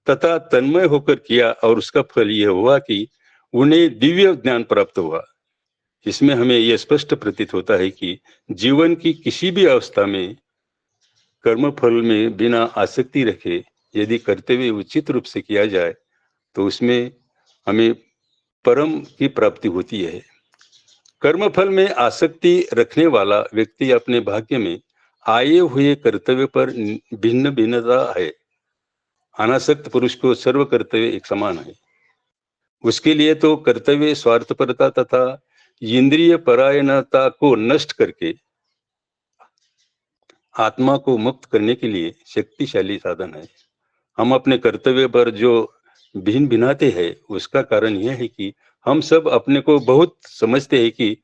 तथा तन्मय होकर किया और उसका फल यह हुआ कि उन्हें दिव्य ज्ञान प्राप्त हुआ। इसमें हमें यह स्पष्ट प्रतीत होता है कि जीवन की किसी भी अवस्था में कर्म फल में बिना आसक्ति रखे यदि कर्तव्य उचित रूप से किया जाए तो उसमें हमें परम की प्राप्ति होती है। कर्मफल में आसक्ति रखने वाला व्यक्ति अपने भाग्य में आए हुए कर्तव्य पर भिन्न भिन्नता है। अनासक्त पुरुष को सर्व कर्तव्य एक समान है। उसके लिए तो कर्तव्य स्वार्थपरता तथा इंद्रिय परायणता को नष्ट करके आत्मा को मुक्त करने के लिए शक्तिशाली साधन है। हम अपने कर्तव्य पर जो भिन्न भिन्नते हैं, उसका कारण यह है कि हम सब अपने को बहुत समझते हैं कि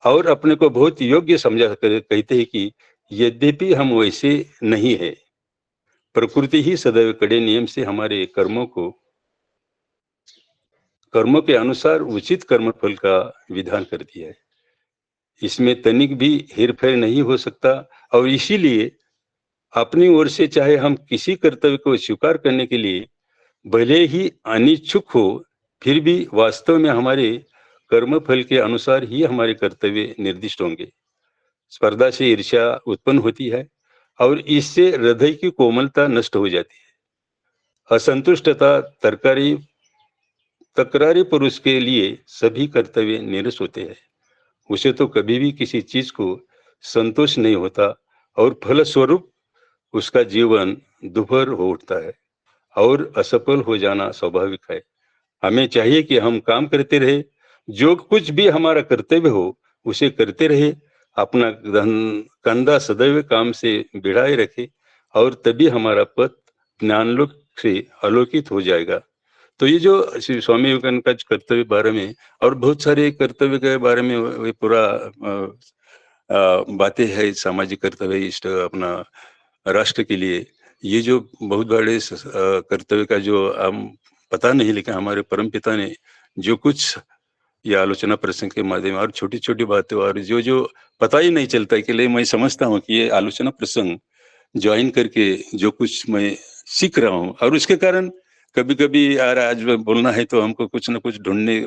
और अपने को बहुत योग्य समझा कर कहते हैं कि यद्यपि हम वैसे नहीं है। प्रकृति ही सदैव कड़े नियम से हमारे कर्मों के अनुसार उचित कर्मफल का विधान कर दिया है। इसमें तनिक भी हेरफेर नहीं हो सकता और इसीलिए अपनी ओर से चाहे हम किसी कर्तव्य को स्वीकार करने के लिए भले ही अनिच्छुक हो, फिर भी वास्तव में हमारे कर्मफल के अनुसार ही हमारे कर्तव्य निर्दिष्ट होंगे। स्पर्धा से ईर्ष्या उत्पन्न होती है और इससे हृदय की कोमलता नष्ट हो जाती है। असंतुष्टता तकरारी पुरुष के लिए सभी कर्तव्य नीरस होते हैं। उसे तो कभी भी किसी चीज को संतोष नहीं होता और फलस्वरूप उसका जीवन दुभर हो उठता है और असफल हो जाना स्वाभाविक है। हमें चाहिए कि हम काम करते रहे, जो कुछ भी हमारा कर्तव्य हो उसे करते रहे, अपना कंधा सदैव काम से भिड़ाए रखे और तभी हमारा पथ ज्ञानलोक से आलोकित हो जाएगा। तो ये जो श्री स्वामी विवेकानंद का कर्तव्य बारे में और बहुत सारे कर्तव्य के बारे में वो पूरा बातें है, सामाजिक कर्तव्य, इष्ट अपना राष्ट्र के लिए, ये जो बहुत बड़े कर्तव्य का जो हम पता नहीं, लेकिन हमारे परम पिता ने जो कुछ ये आलोचना प्रसंग के माध्यम और छोटी छोटी बातें और जो जो पता ही नहीं चलता कि मैं समझता हूँ कि ये आलोचना प्रसंग ज्वाइन करके जो कुछ मैं सीख रहा हूँ और उसके कारण कभी कभी यार आज बोलना है तो हमको कुछ ना कुछ ढूंढने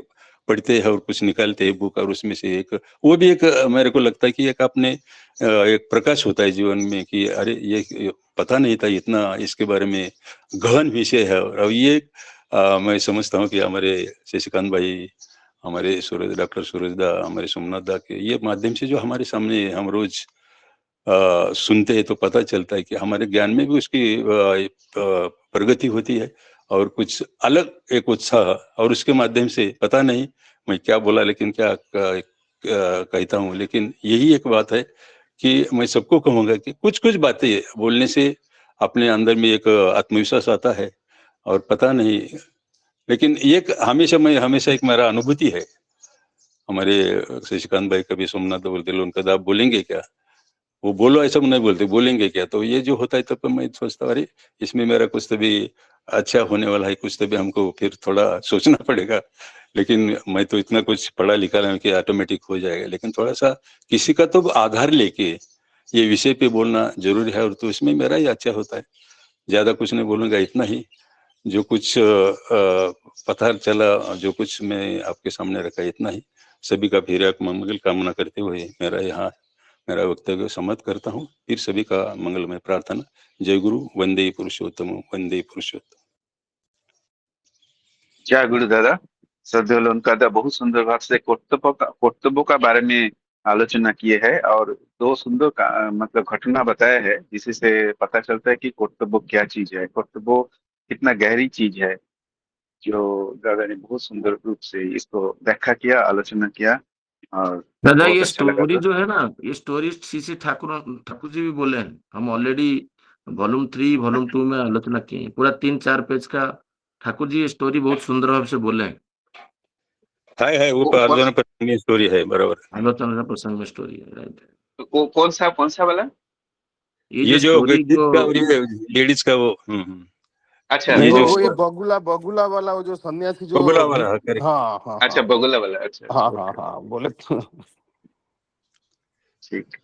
पढ़ते हैं और कुछ निकालते हैं बुक, और उसमें से एक वो भी एक मेरे को लगता है कि एक अपने एक प्रकाश होता है जीवन में कि अरे ये पता नहीं था, इतना इसके बारे में गहन विषय है। और ये मैं समझता हूँ कि हमारे शशिकांत भाई, हमारे सूरज डॉक्टर सूरज दा, हमारे सोमनाथ दा के ये माध्यम से जो हमारे सामने हम रोज सुनते हैं तो पता चलता है कि हमारे ज्ञान में भी उसकी प्रगति होती है और कुछ अलग एक उत्साह, और उसके माध्यम से पता नहीं मैं क्या बोला लेकिन क्या कहता हूँ, लेकिन यही एक बात है कि मैं सबको कहूँगा कि कुछ कुछ बातें बोलने से अपने अंदर में एक आत्मविश्वास आता है और पता नहीं, लेकिन ये हमेशा एक मेरा अनुभूति है। हमारे शशिकांत भाई कभी सोमनाथ बोलते उनका आप बोलेंगे क्या, वो बोलो ऐसा नहीं बोलते, बोलेंगे क्या, तो ये जो होता है तब मैं सोचता अरे इसमें मेरा कुछ तभी अच्छा होने वाला है, कुछ तभी हमको फिर थोड़ा सोचना पड़ेगा। लेकिन मैं तो इतना कुछ पढ़ा लिखा रहा हूँ कि ऑटोमेटिक हो जाएगा, लेकिन थोड़ा सा किसी का तो आधार लेके ये विषय पे बोलना जरूरी है, और तो इसमें मेरा ही अच्छा होता है। ज्यादा कुछ नहीं बोलूंगा, इतना ही जो कुछ पता चला, जो कुछ मैं आपके सामने रखा, इतना ही। सभी का फिर मंगल कामना करते हुए मेरा वक्तव्य समाप्त करता हूँ। फिर सभी का मंगलमय प्रार्थना। जय गुरु, वंदे पुरुषोत्तम, वंदे पुरुषोत्तम। जय गुरु दादा। श्रद्धेय उनका दादा बहुत सुंदर भाव से कर्तव्यों का बारे में आलोचना किए है और दो सुंदर मतलब घटना बताया है, जिससे पता चलता है कि कर्तव्य क्या चीज है, कर्तव्य कितना गहरी चीज है, जो दादा ने बहुत सुंदर रूप से इसको व्याख्या किया, आलोचना किया और दादा बहुत ये अच्छा लगा स्टोरी था। जो है ना, ये स्टोरी श्री ठाकुर जी भी बोले हैं। हम ऑलरेडी वॉल्यूम 3 वॉल्यूम 2 में आलोचना की है, पूरा 3-4 पेज का ठाकुर जी ये स्टोरी बहुत सुंदर भाव से बोले हैं। है वो आलोचना पर स्टोरी है, बराबर। आलोचना प्रसंग में स्टोरी है, राइट। कौन सा वाला? ये ये जो जो स्टोरी गीत को का और ये लेडीज का वो अच्छा ये नहीं नहीं, जो वो ये बगुला वाला, वो जो सन्यासी जो बगुला वाला है, correct। हाँ हाँ अच्छा हाँ बगुला वाला, अच्छा हाँ अच्छा, हाँ ओके, हाँ बोले तो। ठीक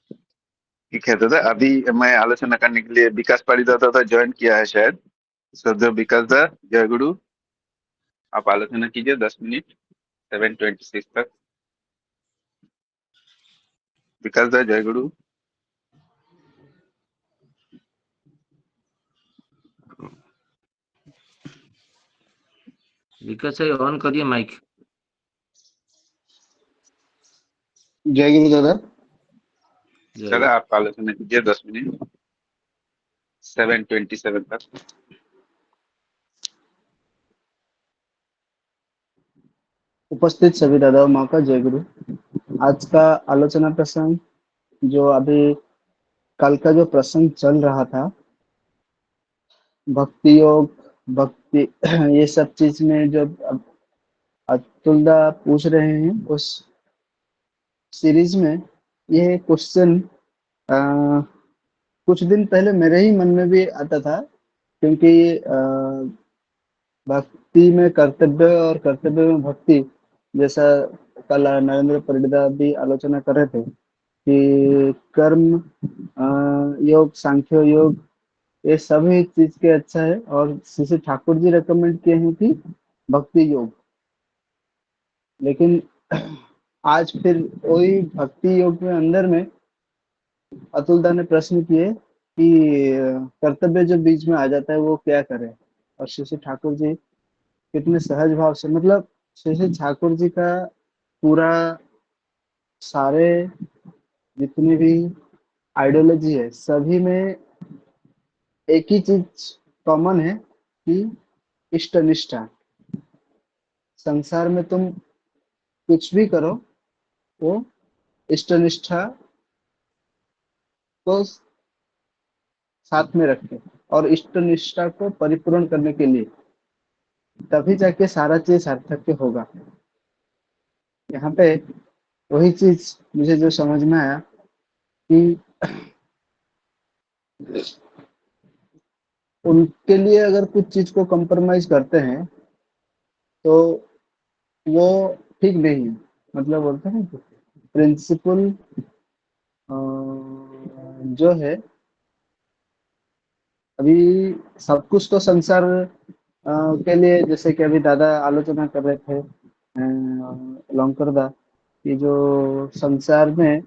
ठीक है दादा। अभी मैं आलोचना करने के लिए विकास पारिदाता ज्वाइन किया है शायद। श्रद्धेय विकास दा, जय गुरु। आप आलोचना कीजिए 10 मिनट, 7:26 तक। विकास दा, जय गुरु। विकास ऑन करिए माइक। जय गुरु दादा। जय दादा आप आलोचना कीजिए 10 मिनट 7:27 तक। उपस्थित सभी दादा और माँ का जय गुरु। आज का आलोचना प्रसंग जो अभी कल का जो प्रसंग चल रहा था, भक्ति योग, भक्ति ये सब चीज में जो अतुलदा पूछ रहे हैं, उस सीरीज में ये क्वेश्चन कुछ दिन पहले मेरे ही मन में भी आता था, क्योंकि भक्ति में कर्तव्य और कर्तव्य में भक्ति, जैसा कल नरेंद्र परिडा भी आलोचना कर रहे थे कि कर्म योग, सांख्य योग, ये सभी चीज के अच्छा है। और श्री ठाकुर जी रेकमेंड किए हैं कि भक्ति योग। लेकिन आज फिर वही भक्ति योग में अंदर में अतुलदा ने प्रश्न किए कि कर्तव्य जो बीच में आ जाता है वो क्या करे। और श्री ठाकुर जी कितने सहज भाव से, मतलब श्री ठाकुर जी का पूरा सारे जितने भी आइडियोलॉजी है, सभी में एक ही चीज कॉमन है कि इष्ट निष्ठा। संसार में तुम कुछ भी करो, वो इष्ट निष्ठा को साथ में रखे और इष्ट निष्ठा को परिपूर्ण करने के लिए, तभी जाके सारा चीज सार्थक होगा। यहाँ पे वही चीज मुझे जो समझ में आया कि उनके लिए अगर कुछ चीज को कंप्रोमाइज करते हैं तो वो ठीक नहीं है। मतलब बोलते हैं प्रिंसिपल जो है, अभी सब कुछ तो संसार के लिए, जैसे कि अभी दादा आलोचना कर रहे थे लौंकरदा कि जो संसार में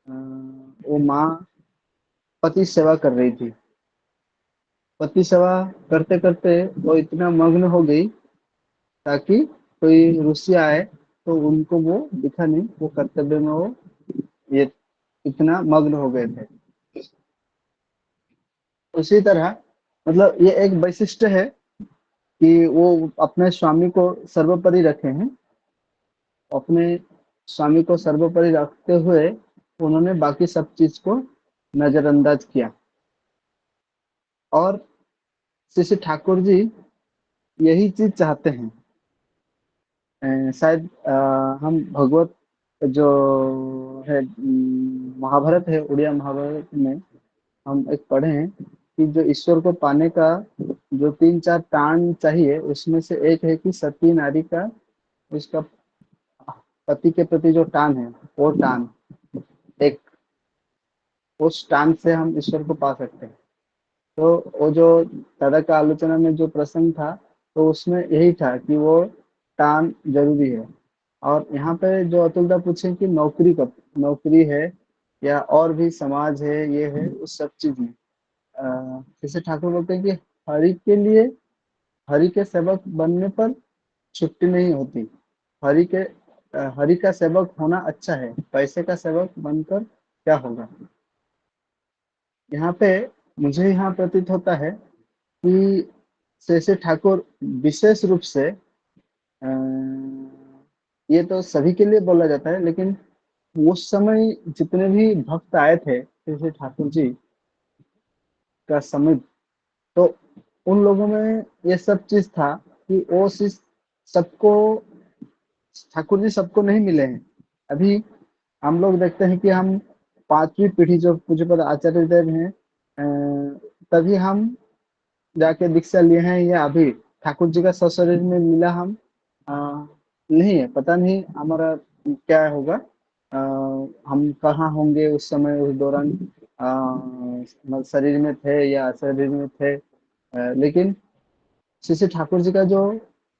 वो माँ पति सेवा कर रही थी, पति सेवा करते करते वो इतना मग्न हो गई ताकि कोई रुष्य आए तो उनको वो दिखा नहीं, वो कर्तव्य में वो ये इतना मग्न हो गए थे। उसी तरह मतलब ये एक वैशिष्ट है कि वो अपने स्वामी को सर्वोपरि रखे हैं। अपने स्वामी को सर्वोपरि रखते हुए उन्होंने बाकी सब चीज को नजरअंदाज किया। और श्री ठाकुर जी यही चीज चाहते हैं। शायद हम भगवत जो है महाभारत है, उड़िया महाभारत में हम एक पढ़े हैं कि जो ईश्वर को पाने का जो 3-4 टान चाहिए, उसमें से एक है कि सती नारी का, उसका पति के प्रति जो टान है, वो टान एक, उस टान से हम ईश्वर को पा सकते हैं। तो वो जो दादा का आलोचना में जो प्रसंग था, तो उसमें यही था कि वो टान जरूरी है। और यहाँ पे जो अतुलदा पूछे कि नौकरी कब, नौकरी है या और भी समाज है, ये है, उस सब चीज में जैसे ठाकुर बोलते हैं कि हरि के लिए, हरि के सेवक बनने पर छुट्टी नहीं होती। हरि के हरि का सेवक होना अच्छा है, पैसे का सेवक बनकर क्या होगा। यहाँ पे मुझे यहाँ प्रतीत होता है कि शेषे ठाकुर विशेष रूप से ये तो सभी के लिए बोला जाता है, लेकिन उस समय जितने भी भक्त आए थे शेषे ठाकुर जी का समय, तो उन लोगों में ये सब चीज था कि वो सबको, ठाकुर जी सबको नहीं मिले हैं। अभी हम लोग देखते हैं कि हम 5वीं पीढ़ी जो पूज्यपद आचार्य देव हैं, तभी हम जाके दीक्षा लिए हैं, या अभी ठाकुर जी का सशरीर में मिला हम नहीं है। पता नहीं हमारा क्या होगा, हम कहाँ होंगे उस समय, उस दौरान शरीर में थे या शरीर में थे। लेकिन श्री ठाकुर जी का जो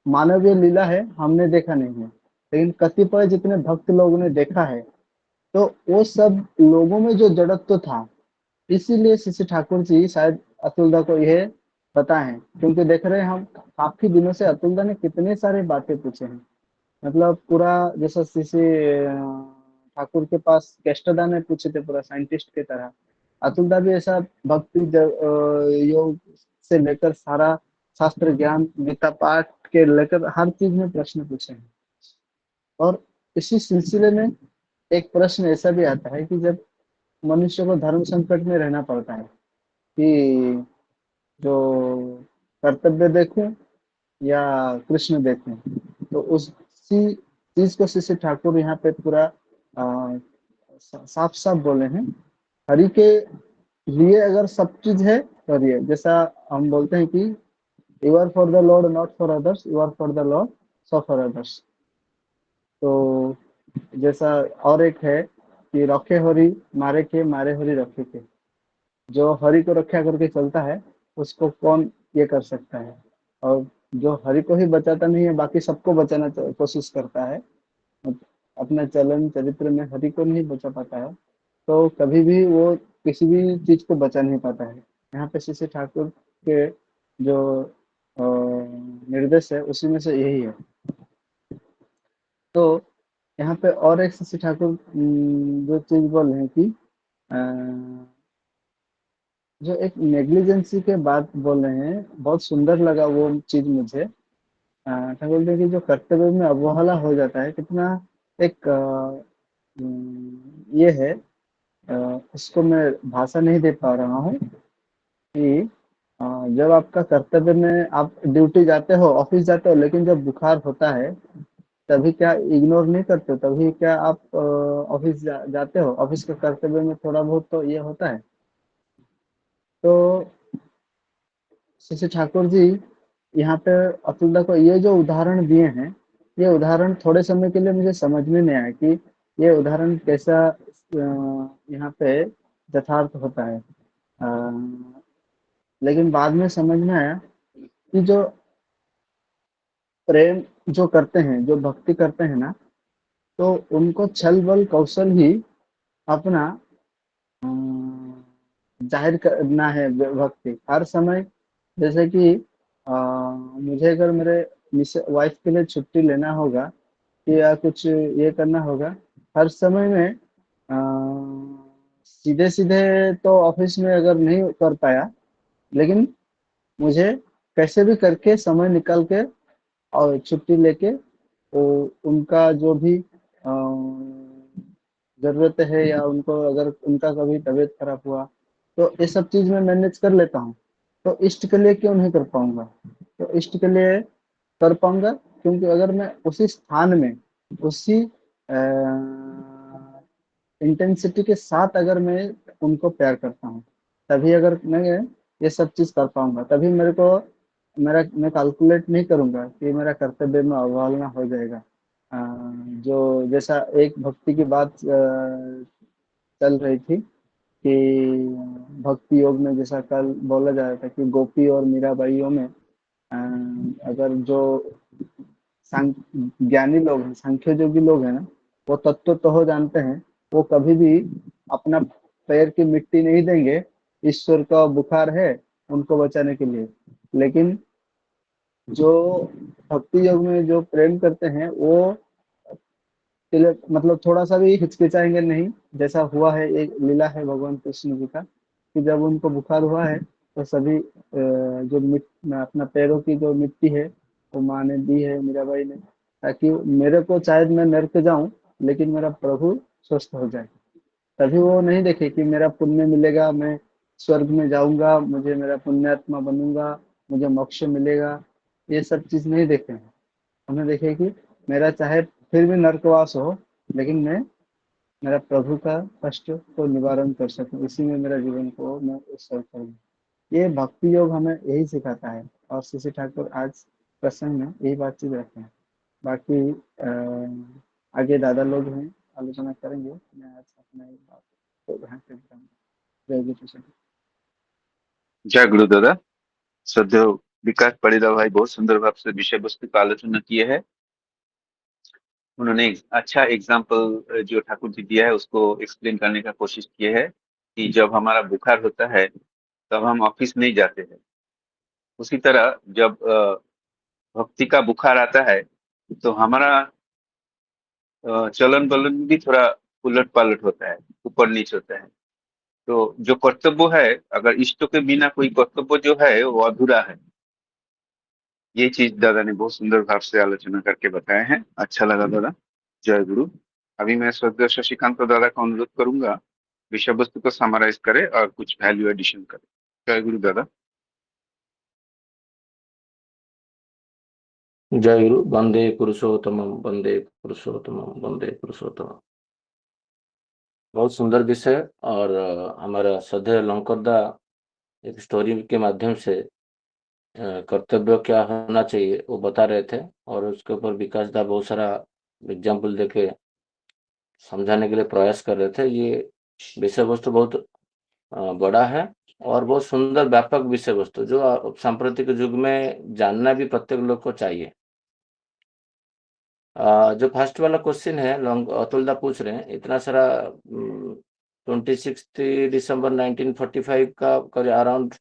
मानवीय लीला है हमने देखा नहीं है, लेकिन कतिपय जितने भक्त लोगों ने देखा है, तो वो सब लोगों में जो जड़त्व था, इसीलिए श्री ठाकुर जी शायद अतुलदा को यह पता है। क्योंकि देख रहे हैं हम काफी दिनों से अतुलदा ने कितने सारे बातें पूछे हैं, मतलब पूरा जैसा श्री ठाकुर के पास केष्टदा ने पूछे थे पूरा साइंटिस्ट की तरह। अतुलदा भी ऐसा भक्ति योग से लेकर सारा शास्त्र ज्ञान गीता पाठ के लेकर हर चीज में प्रश्न पूछे हैं। और इसी सिलसिले में एक प्रश्न ऐसा भी आता है कि जब मनुष्य को धर्म संकट में रहना पड़ता है कि जो कर्तव्य देखूं या कृष्ण देखूं, तो उसी चीज को श्री ठाकुर यहाँ पे पूरा साफ साफ बोले हैं। हरि के लिए अगर सब चीज है तो हरि है। जैसा हम बोलते हैं कि you are for the Lord not for others, you are for the Lord so for others. तो जैसा और एक है कि रखे हरि मारे हरि रखे के। जो हरि को रक्षा करके चलता है उसको कौन ये कर सकता है, और जो हरि को ही बचाता नहीं है बाकी सबको बचाना कोशिश करता है, अपना चलन चरित्र में हरि को नहीं बचा पाता है, तो कभी भी वो किसी भी चीज को बचा नहीं पाता है। यहाँ पे श्री ठाकुर के जो निर्देश है उसी में से यही है। तो यहाँ पे और एक श्री ठाकुर जो चीज बोल रहे हैं कि जो एक नेग्लिजेंसी के बात बोल रहे हैं, बहुत सुंदर लगा वो चीज मुझे। क्या बोलते हैं कि जो कर्तव्य में अवहेला हो जाता है, कितना एक ये है, इसको मैं भाषा नहीं दे पा रहा हूँ कि जब आपका कर्तव्य में आप ड्यूटी जाते हो, ऑफिस जाते हो, लेकिन जब बुखार होता है तभी क्या इग्नोर नहीं करते हो? तभी क्या आप ऑफिस जाते हो? ऑफिस के कर्तव्य में थोड़ा बहुत तो ये होता है। तो श्री ठाकुर जी यहाँ पे अतुल्दा को ये जो उदाहरण दिए हैं, ये उदाहरण थोड़े समय के लिए मुझे समझ में नहीं आया कि ये उदाहरण कैसा यहाँ पे यथार्थ होता है। लेकिन बाद में समझ में आया कि जो प्रेम जो करते हैं, जो भक्ति करते हैं ना, तो उनको छल बल कौशल ही अपना जाहिर करना है भक्ति हर समय। जैसे कि मुझे अगर मेरे वाइफ के लिए छुट्टी लेना होगा कि या कुछ ये करना होगा, हर समय में सीधे सीधे तो ऑफिस में अगर नहीं कर पाया, लेकिन मुझे कैसे भी करके समय निकाल के और छुट्टी लेके वो उनका जो भी जरूरत है, या उनको अगर उनका कभी तबीयत खराब हुआ तो ये सब चीज मैं मैनेज कर लेता हूँ। तो इष्ट के लिए क्यों नहीं कर पाऊंगा? तो इष्ट के लिए कर पाऊंगा क्योंकि अगर मैं उसी स्थान में उसी इंटेंसिटी के साथ अगर मैं उनको प्यार करता हूँ, तभी अगर मैं ये सब चीज कर पाऊंगा। तभी मेरे को मैं कैलकुलेट नहीं करूंगा कि मेरा कर्तव्य में अवहेलना हो जाएगा। जो जैसा एक भक्ति की बात चल रही थी कि भक्ति योग में जैसा कल बोला जा रहा था कि गोपी और मीराबाइयों में अगर जो ज्ञानी लोग हैं, सांख्य योगी लोग हैं ना, वो तत्व तो हो जानते हैं, वो कभी भी अपना पैर की मिट्टी नहीं देंगे ईश्वर का बुखार है उनको बचाने के लिए। लेकिन जो भक्ति योग में जो प्रेम करते हैं वो मतलब थोड़ा सा भी हिचकिचाएंगे नहीं। जैसा हुआ है, एक लीला है भगवान कृष्ण जी का कि जब उनको बुखार हुआ है तो सभी जो अपना पैरों की जो मिट्टी है वो माँ ने दी है, मीराबाई ने, ताकि मेरे को शायद मैं नर्क जाऊं लेकिन मेरा प्रभु स्वस्थ हो जाए। तभी वो नहीं देखे कि मेरा पुण्य मिलेगा, मैं स्वर्ग में जाऊंगा, मुझे मेरा पुण्यात्मा बनूंगा, मुझे मोक्ष मिलेगा, ये सब चीज नहीं देखे। हमें देखे कि मेरा चाहे फिर भी नर्कवास हो, लेकिन मैं मेरा प्रभु का कष्ट को निवारण कर सकूं, इसी में मेरा जीवन को मैं उत्सर्ग करूँ। ये भक्ति योग हमें यही सिखाता है। और श्री ठाकुर आज प्रसंग में यही बातचीत रखते हैं। बाकी आगे दादा लोग हैं, आलोचना करेंगे। मैं आज अपना एक बात को ध्यान से जय गुरु कृष्ण। जय गुरुदादा। श्रद्धेय विकास परिदा भाई बहुत सुंदर भाव से विषय वस्तु का आलोचना किए है। उन्होंने अच्छा एग्जाम्पल जो ठाकुर जी दिया है उसको एक्सप्लेन करने का कोशिश की है कि जब हमारा बुखार होता है तब हम ऑफिस नहीं जाते हैं। उसी तरह जब भक्ति का बुखार आता है तो हमारा चलन बलन भी थोड़ा उलट पालट होता है, ऊपर नीच होता है। तो जो कर्तव्य है, अगर इष्टों के बिना कोई कर्तव्य जो है वो अधूरा है। ये चीज दादा ने बहुत सुंदर भाव से आलोचना करके बताए हैं, अच्छा लगा दादा। जय गुरु। अभी मैं श्रद्धेय शशिकांत दादा का अनुरोध करूंगा विषय वस्तु को समराइज करे और कुछ वैल्यू एडिशन करे। जय गुरु दादा। जय गुरु। वंदे पुरुषोत्तम, वंदे पुरुषोत्तम, वंदे पुरुषोत्तम। बहुत सुंदर विषय। और हमारा श्रद्धेय लंकरदा एक स्टोरी के माध्यम से कर्तव्य क्या होना चाहिए वो बता रहे थे, और उसके ऊपर विकास दा बहुत सारा एग्जाम्पल देके समझाने के लिए प्रयास कर रहे थे। ये विषय वस्तु बहुत बड़ा है और बहुत सुंदर व्यापक विषय वस्तु जो सांप्रतिक युग में जानना भी प्रत्येक लोग को चाहिए। जो फर्स्ट वाला क्वेश्चन है अतुल दा पूछ रहे हैं, इतना सारा 26 दिसंबर 1945 का अराउंड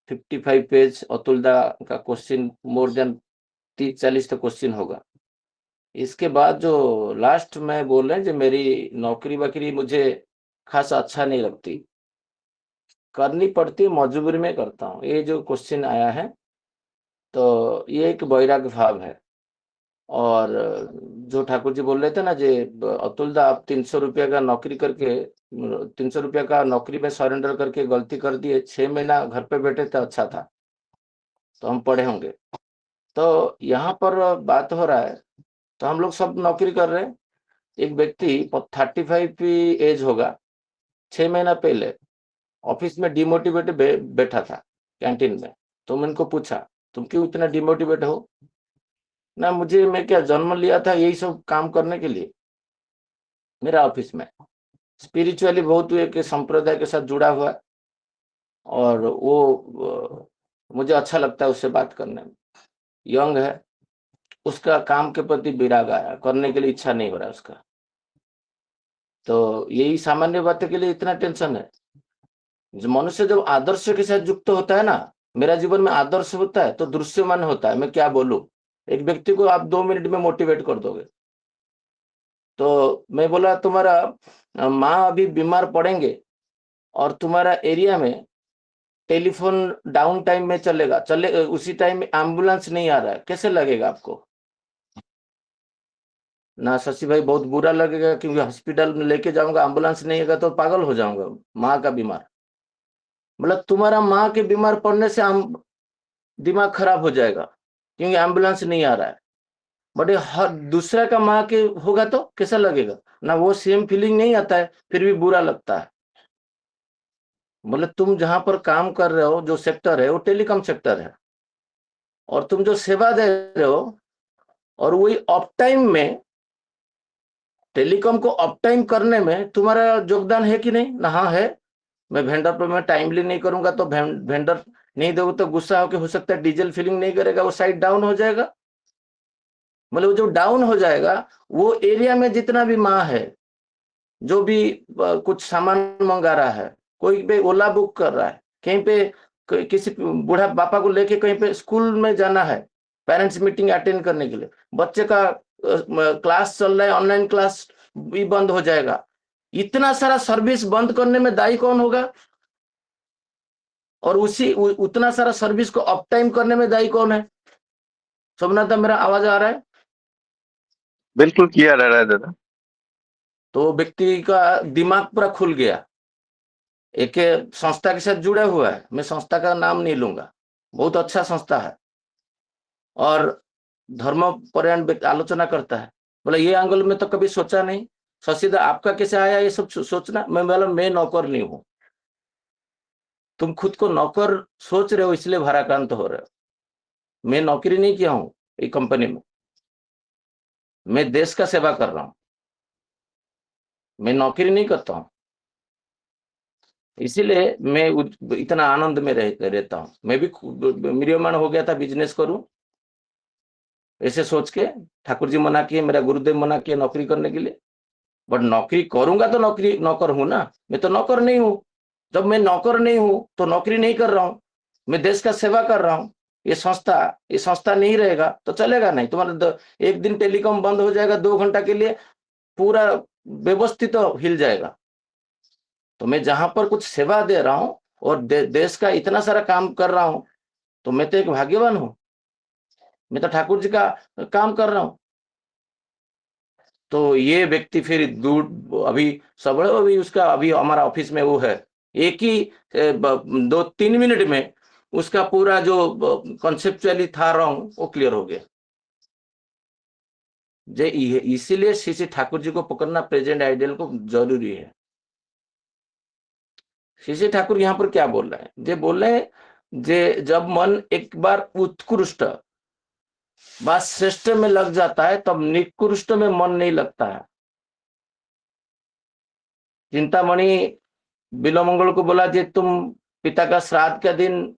55 पेज अतुल दा का क्वेश्चन, मोर देन 30-40 तो क्वेश्चन होगा। इसके बाद जो लास्ट में बोल रहे हैं, जो मेरी नौकरी वकरी मुझे खास अच्छा नहीं लगती, करनी पड़ती मजबूरी में करता हूँ, ये जो क्वेश्चन आया है, तो ये एक वैराग्य भाव है। और जो ठाकुर जी बोल रहे थे ना, जे अतुल दा आप 300 रुपया का नौकरी करके 300 रुपया का नौकरी में सरेंडर करके गलती कर दिए, 6 महीना घर पे बैठे तो अच्छा था, तो हम पढ़े होंगे। तो यहाँ पर बात हो रहा है, तो हम लोग सब नौकरी कर रहे हैं। एक व्यक्ति 35 की एज होगा, 6 महीना पहले ऑफिस में डिमोटिवेटेड बैठा था कैंटीन में। तो मैंने इनको पूछा, तुम क्यों इतना डिमोटिवेट हो? ना, मैं क्या जन्म लिया था यही सब काम करने के लिए? मेरा ऑफिस में स्पिरिचुअली बहुत एक संप्रदाय के साथ जुड़ा हुआ है, और वो मुझे अच्छा लगता है उससे बात करने में। यंग है, उसका काम के प्रति विराग आया, करने के लिए इच्छा नहीं हो रहा है उसका। तो यही सामान्य बातों के लिए इतना टेंशन है। जो मनुष्य जब आदर्श के साथ युक्त होता है ना, मेरा जीवन में आदर्श होता है तो दृश्यमान होता है। मैं क्या बोलूं, एक व्यक्ति को आप 2 मिनट में मोटिवेट कर दोगे। तो मैं बोला, तुम्हारा माँ अभी बीमार पड़ेंगे और तुम्हारा एरिया में टेलीफोन डाउन टाइम में चले उसी टाइम में एम्बुलेंस नहीं आ रहा है, कैसे लगेगा आपको? ना शशि भाई, बहुत बुरा लगेगा, क्योंकि हॉस्पिटल में लेके जाऊंगा, एम्बुलेंस नहीं होगा तो पागल हो जाऊंगा, माँ का बीमार। मतलब तुम्हारा माँ के बीमार पड़ने से दिमाग खराब हो जाएगा क्योंकि एम्बुलेंस नहीं आ रहा है। बट हर दूसरा का माँ के होगा तो कैसा लगेगा ना? वो सेम फीलिंग नहीं आता है, फिर भी बुरा लगता है। मतलब तुम जहां पर काम कर रहे हो, जो सेक्टर है वो टेलीकॉम सेक्टर है, और तुम जो सेवा दे रहे हो, और वही ऑफ टाइम में, टेलीकॉम को ऑफ टाइम करने में तुम्हारा योगदान है कि नहीं? ना, हाँ है। मैं वेंडर पर मैं टाइमली नहीं करूंगा तो वेंडर नहीं दोगे तो गुस्सा होकर, हो सकता है डीजल फिलिंग नहीं करेगा, वो साइड डाउन हो जाएगा। मतलब जो डाउन हो जाएगा, वो एरिया में जितना भी माँ है, जो भी कुछ सामान मंगा रहा है, कोई पे ओला बुक कर रहा है, कहीं पे किसी बूढ़ा पापा को लेके कहीं पे स्कूल में जाना है, पेरेंट्स मीटिंग अटेंड करने के लिए, बच्चे का क्लास चल रहा है, ऑनलाइन क्लास भी बंद हो जाएगा। इतना सारा सर्विस बंद करने में दायी कौन होगा? और उतना सारा सर्विस को अप टाइम करने में दायी कौन है? सोमनाथ, मेरा आवाज आ रहा है? बिल्कुल किया रहा है दादा। तो व्यक्ति का दिमाग पूरा खुल गया। एक संस्था के साथ जुड़ा हुआ है, मैं संस्था का नाम नहीं लूंगा, बहुत अच्छा संस्था है, और धर्म परायण आलोचना करता है। बोला ये एंगल में तो कभी सोचा नहीं। शशिदा, आपका कैसे आया ये सब सोचना? मैं नौकर नहीं हूं। तुम खुद को नौकर सोच रहे हो, इसलिए भाराक्रांत हो रहे हो। मैं नौकरी नहीं किया हूं एक कंपनी में, मैं देश का सेवा कर रहा हूं, मैं नौकरी नहीं करता हूं। इसीलिए मैं इतना आनंद में रहता हूं। मैं भी मिरियमान हो गया था बिजनेस करूं, ऐसे सोच के ठाकुर जी मना किए, मेरा गुरुदेव मना किए नौकरी करने के लिए। बट नौकरी करूंगा तो नौकरी नौकर हूं ना, मैं तो नौकर नहीं हूं। जब मैं नौकर नहीं हूं तो नौकरी नहीं कर रहा हूं, मैं देश का सेवा कर रहा हूं। ये संस्था नहीं रहेगा तो चलेगा नहीं। तुम्हारा एक दिन टेलीकॉम बंद हो जाएगा 2 घंटा के लिए, पूरा व्यवस्थित तो हिल जाएगा। तो मैं जहां पर कुछ सेवा दे रहा हूं और देश का इतना सारा काम कर रहा हूं, तो मैं तो एक भाग्यवान हूं। मैं तो ठाकुर जी का काम कर रहा हूं। तो ये व्यक्ति फिर दूर अभी सबड़ अभी उसका अभी हमारा ऑफिस में वो है, एक ही 2-3 मिनट में उसका पूरा जो कॉन्सेप्चुअली था रॉन्ग वो क्लियर हो गया। जे इसीलिए श्री श्री ठाकुर जी को पकड़ना प्रेजेंट आइडियल को जरूरी है। श्री श्री ठाकुर यहाँ पर क्या बोल रहे हैं? जे बोल रहे हैं जे जब मन एक बार उत्कृष्ट व श्रेष्ठ में लग जाता है तब निकृष्ट में मन नहीं लगता है। चिंतामणि बिलोमंगल को बोला जे तुम पिता का श्राद्ध का दिन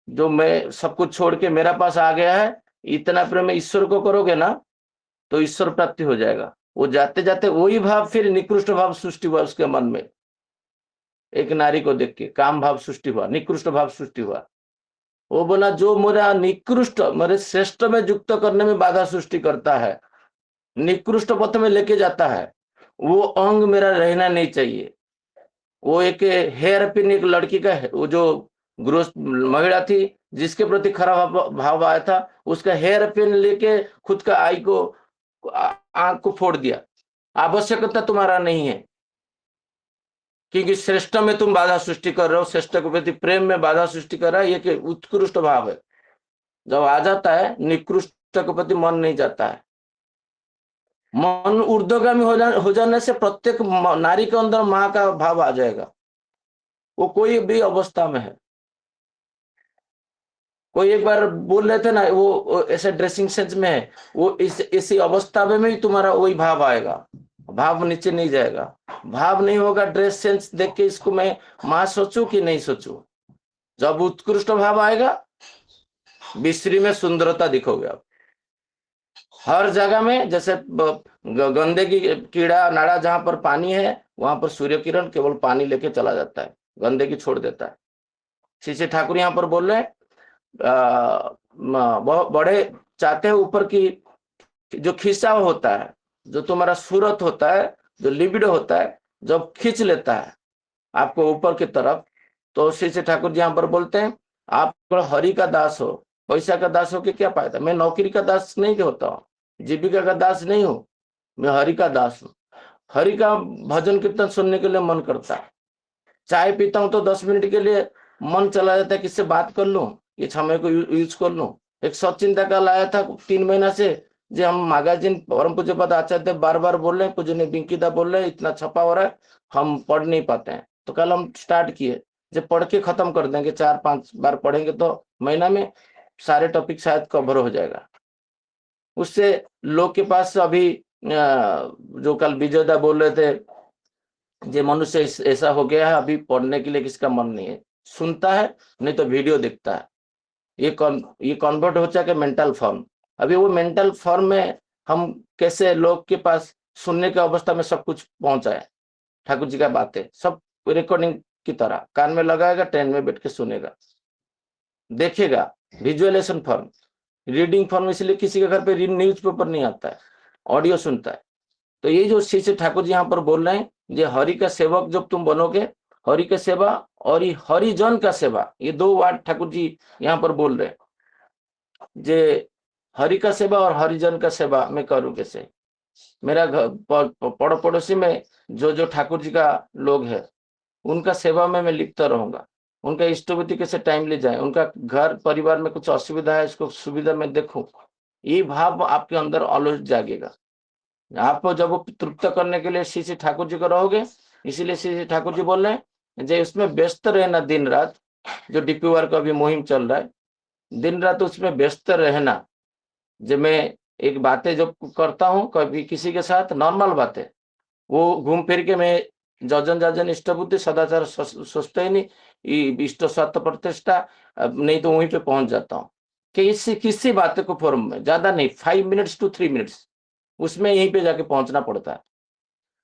जो मैं सब कुछ छोड़ के मेरा पास आ गया है, इतना प्रेम ईश्वर को करोगे ना तो ईश्वर प्राप्ति हो जाएगा। वो जाते जाते वही भाव फिर निकृष्ट भाव सृष्टि हुआ उसके मन में। एक नारी को देख के काम भाव सृष्टि हुआ, निकृष्ट भाव सृष्टि हुआ। वो बोला जो मेरा निकृष्ट मेरे श्रेष्ठ में युक्त करने में बाधा सृष्टि करता है, निकृष्ट पथ में लेके जाता है, वो अंग मेरा रहना नहीं चाहिए। वो एक हेयर पिन एक लड़की का है, वो जो गृहस्थ महिला थी जिसके प्रति खराब भाव आया था, उसका हेयर पिन लेके खुद का आई को आंख को फोड़ दिया। आवश्यकता तुम्हारा नहीं है, क्योंकि श्रेष्ठ में तुम बाधा सृष्टि कर रहे हो, श्रेष्ठ के प्रति प्रेम में बाधा सृष्टि कर रहा है। ये उत्कृष्ट भाव है, जब आ जाता है निकृष्ट के प्रति मन नहीं जाता है। मन ऊर्ध्वगामी हो जाने से प्रत्येक नारी के अंदर माँ का भाव आ जाएगा। वो कोई भी अवस्था में है। कोई एक बार बोल रहे थे ना, वो ऐसे ड्रेसिंग सेंस में है, वो इसी अवस्था में ही तुम्हारा वही भाव आएगा, भाव नीचे नहीं जाएगा। भाव नहीं होगा ड्रेस सेंस देख के इसको मैं माँ सोचूं कि नहीं सोचूं। जब उत्कृष्ट भाव आएगा बिस्री में सुंदरता दिखोगे आप। हर जगह में जैसे गंदे की कीड़ा नाड़ा जहां पर पानी है वहां पर सूर्य किरण केवल पानी लेके चला जाता है, गंदे की छोड़ देता है। श्री श्री ठाकुर यहाँ पर बोल रहे हैं बड़े चाहते हैं ऊपर की जो खिंचाव होता है, जो तुम्हारा सूरत होता है, जो लिबिडो होता है, जब खींच लेता है आपको ऊपर की तरफ, तो श्री श्री ठाकुर जी यहाँ पर बोलते हैं आप हरि का दास हो। पैसा का दास हो के क्या फायदा? मैं नौकरी का दास नहीं होता हूँ, जीविका का दास नहीं हूँ, मैं हरि का दास हूँ। हरि का भजन कीर्तन सुनने के लिए मन करता है। चाय पीता हूँ तो 10 मिनट के लिए मन चला जाता है किससे बात कर लूं, ये समय को यूज कर लूं। एक सचिंता का लाया था 3 महीना से, जो हम मैगजीन परम पूज्य पद आचार्य बार बार बोल रहे हैं, पूज्य ने बिंकीदा बोल रहे हैं, इतना छपा हो रहा है हम पढ़ नहीं पाते हैं। तो कल हम स्टार्ट किए, जब पढ़ के खत्म कर देंगे, 4-5 बार पढ़ेंगे तो महीना में सारे टॉपिक शायद कवर हो जाएगा। उससे लोग के पास अभी जो कल विजयदा बोल रहे थे, जो मनुष्य ऐसा हो गया है अभी पढ़ने के लिए किसका मन नहीं है, सुनता है नहीं तो वीडियो देखता है। ये कन्वर्ट हो जाएगा मेंटल फॉर्म। अभी वो मेंटल फॉर्म में हम कैसे लोग के पास सुनने की अवस्था में सब कुछ पहुंचाए, ठाकुर जी का बातें सब रिकॉर्डिंग की तरह कान में लगाएगा, ट्रेन में बैठ के सुनेगा, देखेगा। विजुअलाइजेशन फॉर्म, रीडिंग फॉर्म, इसलिए किसी के घर पे न्यूज पेपर नहीं आता है, ऑडियो सुनता है। तो ये जो श्री श्री ठाकुर जी यहाँ पर बोल रहे हैं, ये हरि का सेवक जब तुम बनोगे, हरि का सेवा और ये हरिजन का सेवा, ये 2 वर्ड ठाकुर जी यहाँ पर बोल रहे हैं। जे हरि का सेवा और हरिजन का सेवा मैं करूँ कैसे? मेरा घर पड़ोसी में जो ठाकुर जी का लोग है उनका सेवा में मैं लिखता रहूंगा, उनका इष्टवृत्ति कैसे टाइम ले जाए, उनका घर परिवार में कुछ असुविधा है इसको सुविधा में देखूं, ये भाव आपके अंदर ऑलवेज जागेगा। आप जब वो तृप्त करने के लिए श्री श्री ठाकुर जी को रहोगे, इसीलिए श्री श्री ठाकुर जी बोल रहे हैं जो उसमें व्यस्त रहना दिन रात, जो डीपीआर का भी मुहिम चल रहा है, दिन रात उसमें व्यस्त रहना। जब मैं एक बातें जब करता हूँ कभी किसी के साथ नॉर्मल बातें, वो घूम फिर के मैं जजन इष्ट बुद्धि सदाचार सोचते ही नहीं, इष्ट स्वार्थ प्रतिष्ठा नहीं तो वहीं पे पहुंच जाता हूँ। किसी बात को फॉर्म में ज्यादा नहीं, 5 मिनट्स to 3 मिनट्स उसमें यहीं पे जाके पहुंचना पड़ता है।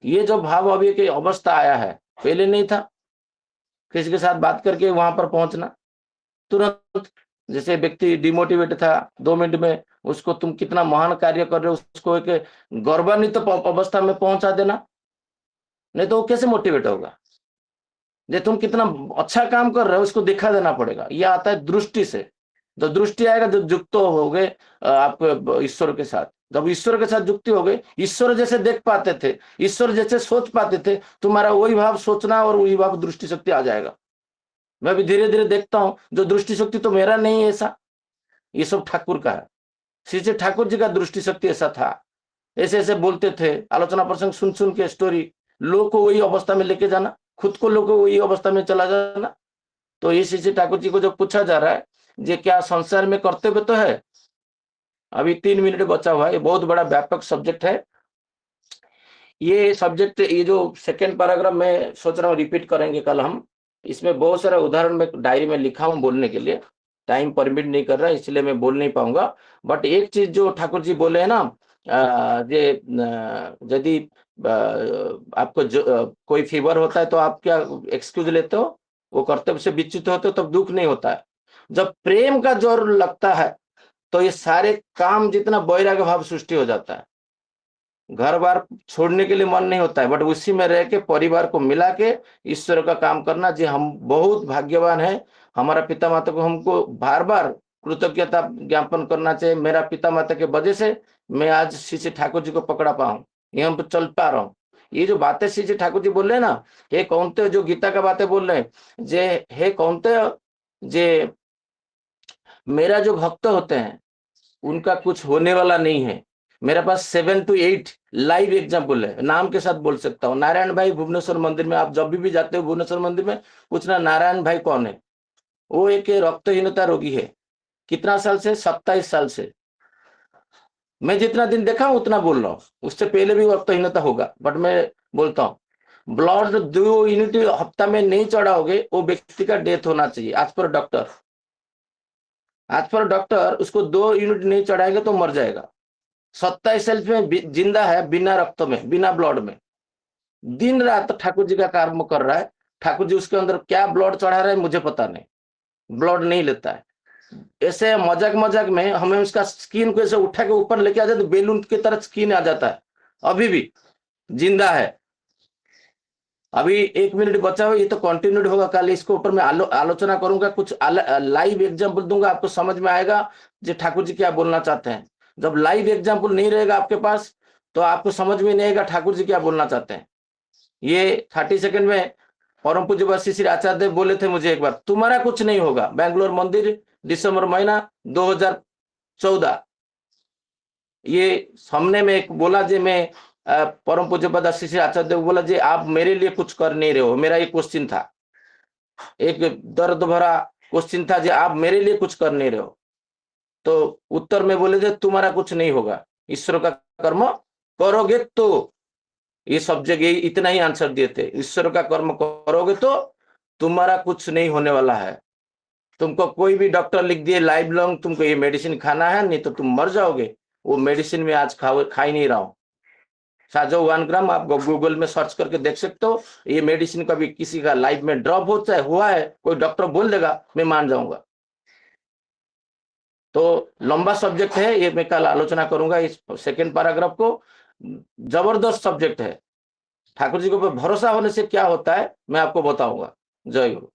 ये जो भाव अभी की अवस्था आया है, पहले नहीं था। किसी के साथ बात करके वहां पर पहुंचना तुरंत, जैसे व्यक्ति डिमोटिवेट था 2 मिनट में उसको तुम कितना महान कार्य कर रहे हो उसको एक गौरवान्वित अवस्था में पहुंचा देना, नहीं तो वो कैसे मोटिवेट होगा। जे तुम कितना अच्छा काम कर रहे हो उसको दिखा देना पड़ेगा। ये आता है दृष्टि से। तो दृष्टि आएगा जब युक्त हो गए आपको ईश्वर के साथ। जब ईश्वर के साथ युक्ति हो गई, ईश्वर जैसे देख पाते थे, ईश्वर जैसे सोच पाते थे, तुम्हारा वही भाव सोचना और वही भाव दृष्टि शक्ति आ जाएगा। मैं भी धीरे धीरे देखता हूं जो दृष्टि शक्ति तो मेरा नहीं है ऐसा, ये सब ठाकुर का है। श्री ठाकुर जी का दृष्टि शक्ति ऐसा था, ऐसे ऐसे बोलते थे, आलोचना प्रसंग सुन सुन के स्टोरी लोग को वही अवस्था में लेके जाना, खुद को लोग को वही अवस्था में चला जाना। तो ये श्री ठाकुर जी को जो पूछा जा रहा है जे क्या संसार में कर्तव्य तो है, अभी 3 मिनट बचा हुआ है, ये बहुत बड़ा व्यापक सब्जेक्ट है। ये सब्जेक्ट, ये जो सेकेंड पैराग्राफ में सोच रहा हूँ रिपीट करेंगे कल हम, इसमें बहुत सारा उदाहरण में डायरी में लिखा हूँ बोलने के लिए, टाइम परमिट नहीं कर रहा है इसलिए मैं बोल नहीं पाऊंगा। बट एक चीज जो ठाकुर जी बोले है ना, यदि आपको कोई फीवर होता है तो आप क्या एक्सक्यूज लेते हो, वो कर्तव्य से विच्युत होते हो, तब दुख नहीं होता है। जब प्रेम का जोर लगता है तो ये सारे काम जितना वैराग्य भाव सृष्टि हो जाता है। घर बार छोड़ने के लिए मन नहीं होता है, बट उसी में रह के परिवार को मिला के ईश्वर का काम करना। जी हम बहुत भाग्यवान है, हमारा पिता माता को हमको बार बार कृतज्ञता ज्ञापन करना चाहिए। मेरा पिता माता के वजह से मैं आज श्री ठाकुर जी को पकड़ा पाऊं, ये हम चल पा रहा हूँ। ये जो बातें श्री ठाकुर जी बोल रहे हैं ना, हे कौनते जो गीता का बातें बोल रहे हैं, जे हे कौनते जे मेरा जो भक्त होते हैं उनका कुछ होने वाला नहीं है। मेरे पास 7 to 8 लाइव एग्जाम्पल है, नाम के साथ बोल सकता हूँ। नारायण भाई भुवनेश्वर मंदिर में, आप जब भी जाते हो भुवनेश्वर मंदिर में पूछना नारायण भाई कौन है, वो एक रक्तहीनता रोगी है। कितना साल से? 27 साल से। मैं जितना दिन देखा हूं उतना बोल रहा हूँ, उससे पहले भी रक्तहीनता होगा, बट मैं बोलता हूँ ब्लड 2 यूनिट हफ्ता में नहीं चढ़ाओगे वो व्यक्ति का डेथ होना चाहिए आज पर डॉक्टर। आज पर डॉक्टर उसको 2 यूनिट नहीं चढ़ाएंगे तो मर जाएगा। 27 साल में जिंदा है, बिना रक्त में, बिना ब्लड में, दिन रात ठाकुर जी का कार्य कर रहा है। ठाकुर जी उसके अंदर क्या ब्लड चढ़ा रहे हैं मुझे पता नहीं, ब्लड नहीं लेता है। ऐसे मजाक मजाक में हमें उसका स्किन को ऐसे उठा के ऊपर लेके आ जाए तो बेलून की तरह स्किन आ जाता है, अभी भी जिंदा है। अभी 1 मिनट बचा हो, ये तो कंटिन्यूड होगा, कल इसके ऊपर मैं आलोचना करूंगा, कुछ लाइव एग्जाम्पल दूंगा, आपको समझ में आएगा जो ठाकुर जी क्या बोलना चाहते हैं। जब लाइव एग्जाम्पल नहीं रहेगा आपके पास तो आपको समझ में नहीं आएगा ठाकुर जी क्या बोलना चाहते हैं। ये 30 सेकंड में परम पूज्य श्री आचार्य देव बोले थे मुझे एक बार, तुम्हारा कुछ नहीं होगा। बैंगलोर मंदिर, दिसंबर महीना 2014। ये सामने में एक बोला जी, मैं परम पूज्य श्री आचार्य देव बोला जी आप मेरे लिए कुछ कर नहीं रहे हो। मेरा ये क्वेश्चन था, एक दर्द भरा क्वेश्चन था जी आप मेरे लिए कुछ कर नहीं रहे हो। तो उत्तर में बोले थे तुम्हारा कुछ नहीं होगा, ईश्वर का कर्म करोगे तो। ये सब जगह इतना ही आंसर दिए थे, ईश्वर का कर्म करोगे तो तुम्हारा कुछ नहीं होने वाला है। तुमको कोई भी डॉक्टर लिख दिए लाइफ लॉन्ग तुमको ये मेडिसिन खाना है, नहीं तो तुम मर जाओगे, वो मेडिसिन में आज खा ही नहीं रहा हूं। साजो 1 ग्राम आप गूगल में सर्च करके देख सकते हो। ये मेडिसिन कभी किसी का लाइफ में ड्रॉप हो चाहे हुआ है, कोई डॉक्टर बोल देगा मैं मान जाऊंगा। तो लंबा सब्जेक्ट है ये, मैं कल आलोचना करूंगा इस सेकेंड पैराग्राफ को। जबरदस्त सब्जेक्ट है, ठाकुर जी के ऊपर भरोसा होने से क्या होता है मैं आपको बताऊंगा। जय गुरु।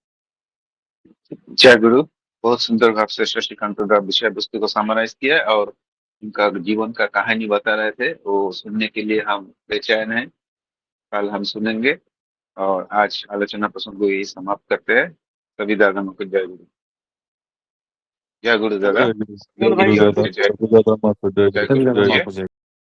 जय गुरु। बहुत सुंदर भाव से शशिकांत दा विषय वस्तु को समराइज किया और उनका जीवन का कहानी बता रहे थे, वो सुनने के लिए हम बेचैन हैं। कल हम सुनेंगे और आज आलोचना प्रसंग को यही समाप्त करते हैं। सभी दादाओं को जय गुरु। जय गुरु दादा। जय गुरु दादा, जय सभी दादा माँ को जय जय गुरु, गुरु। जय जय गुरु।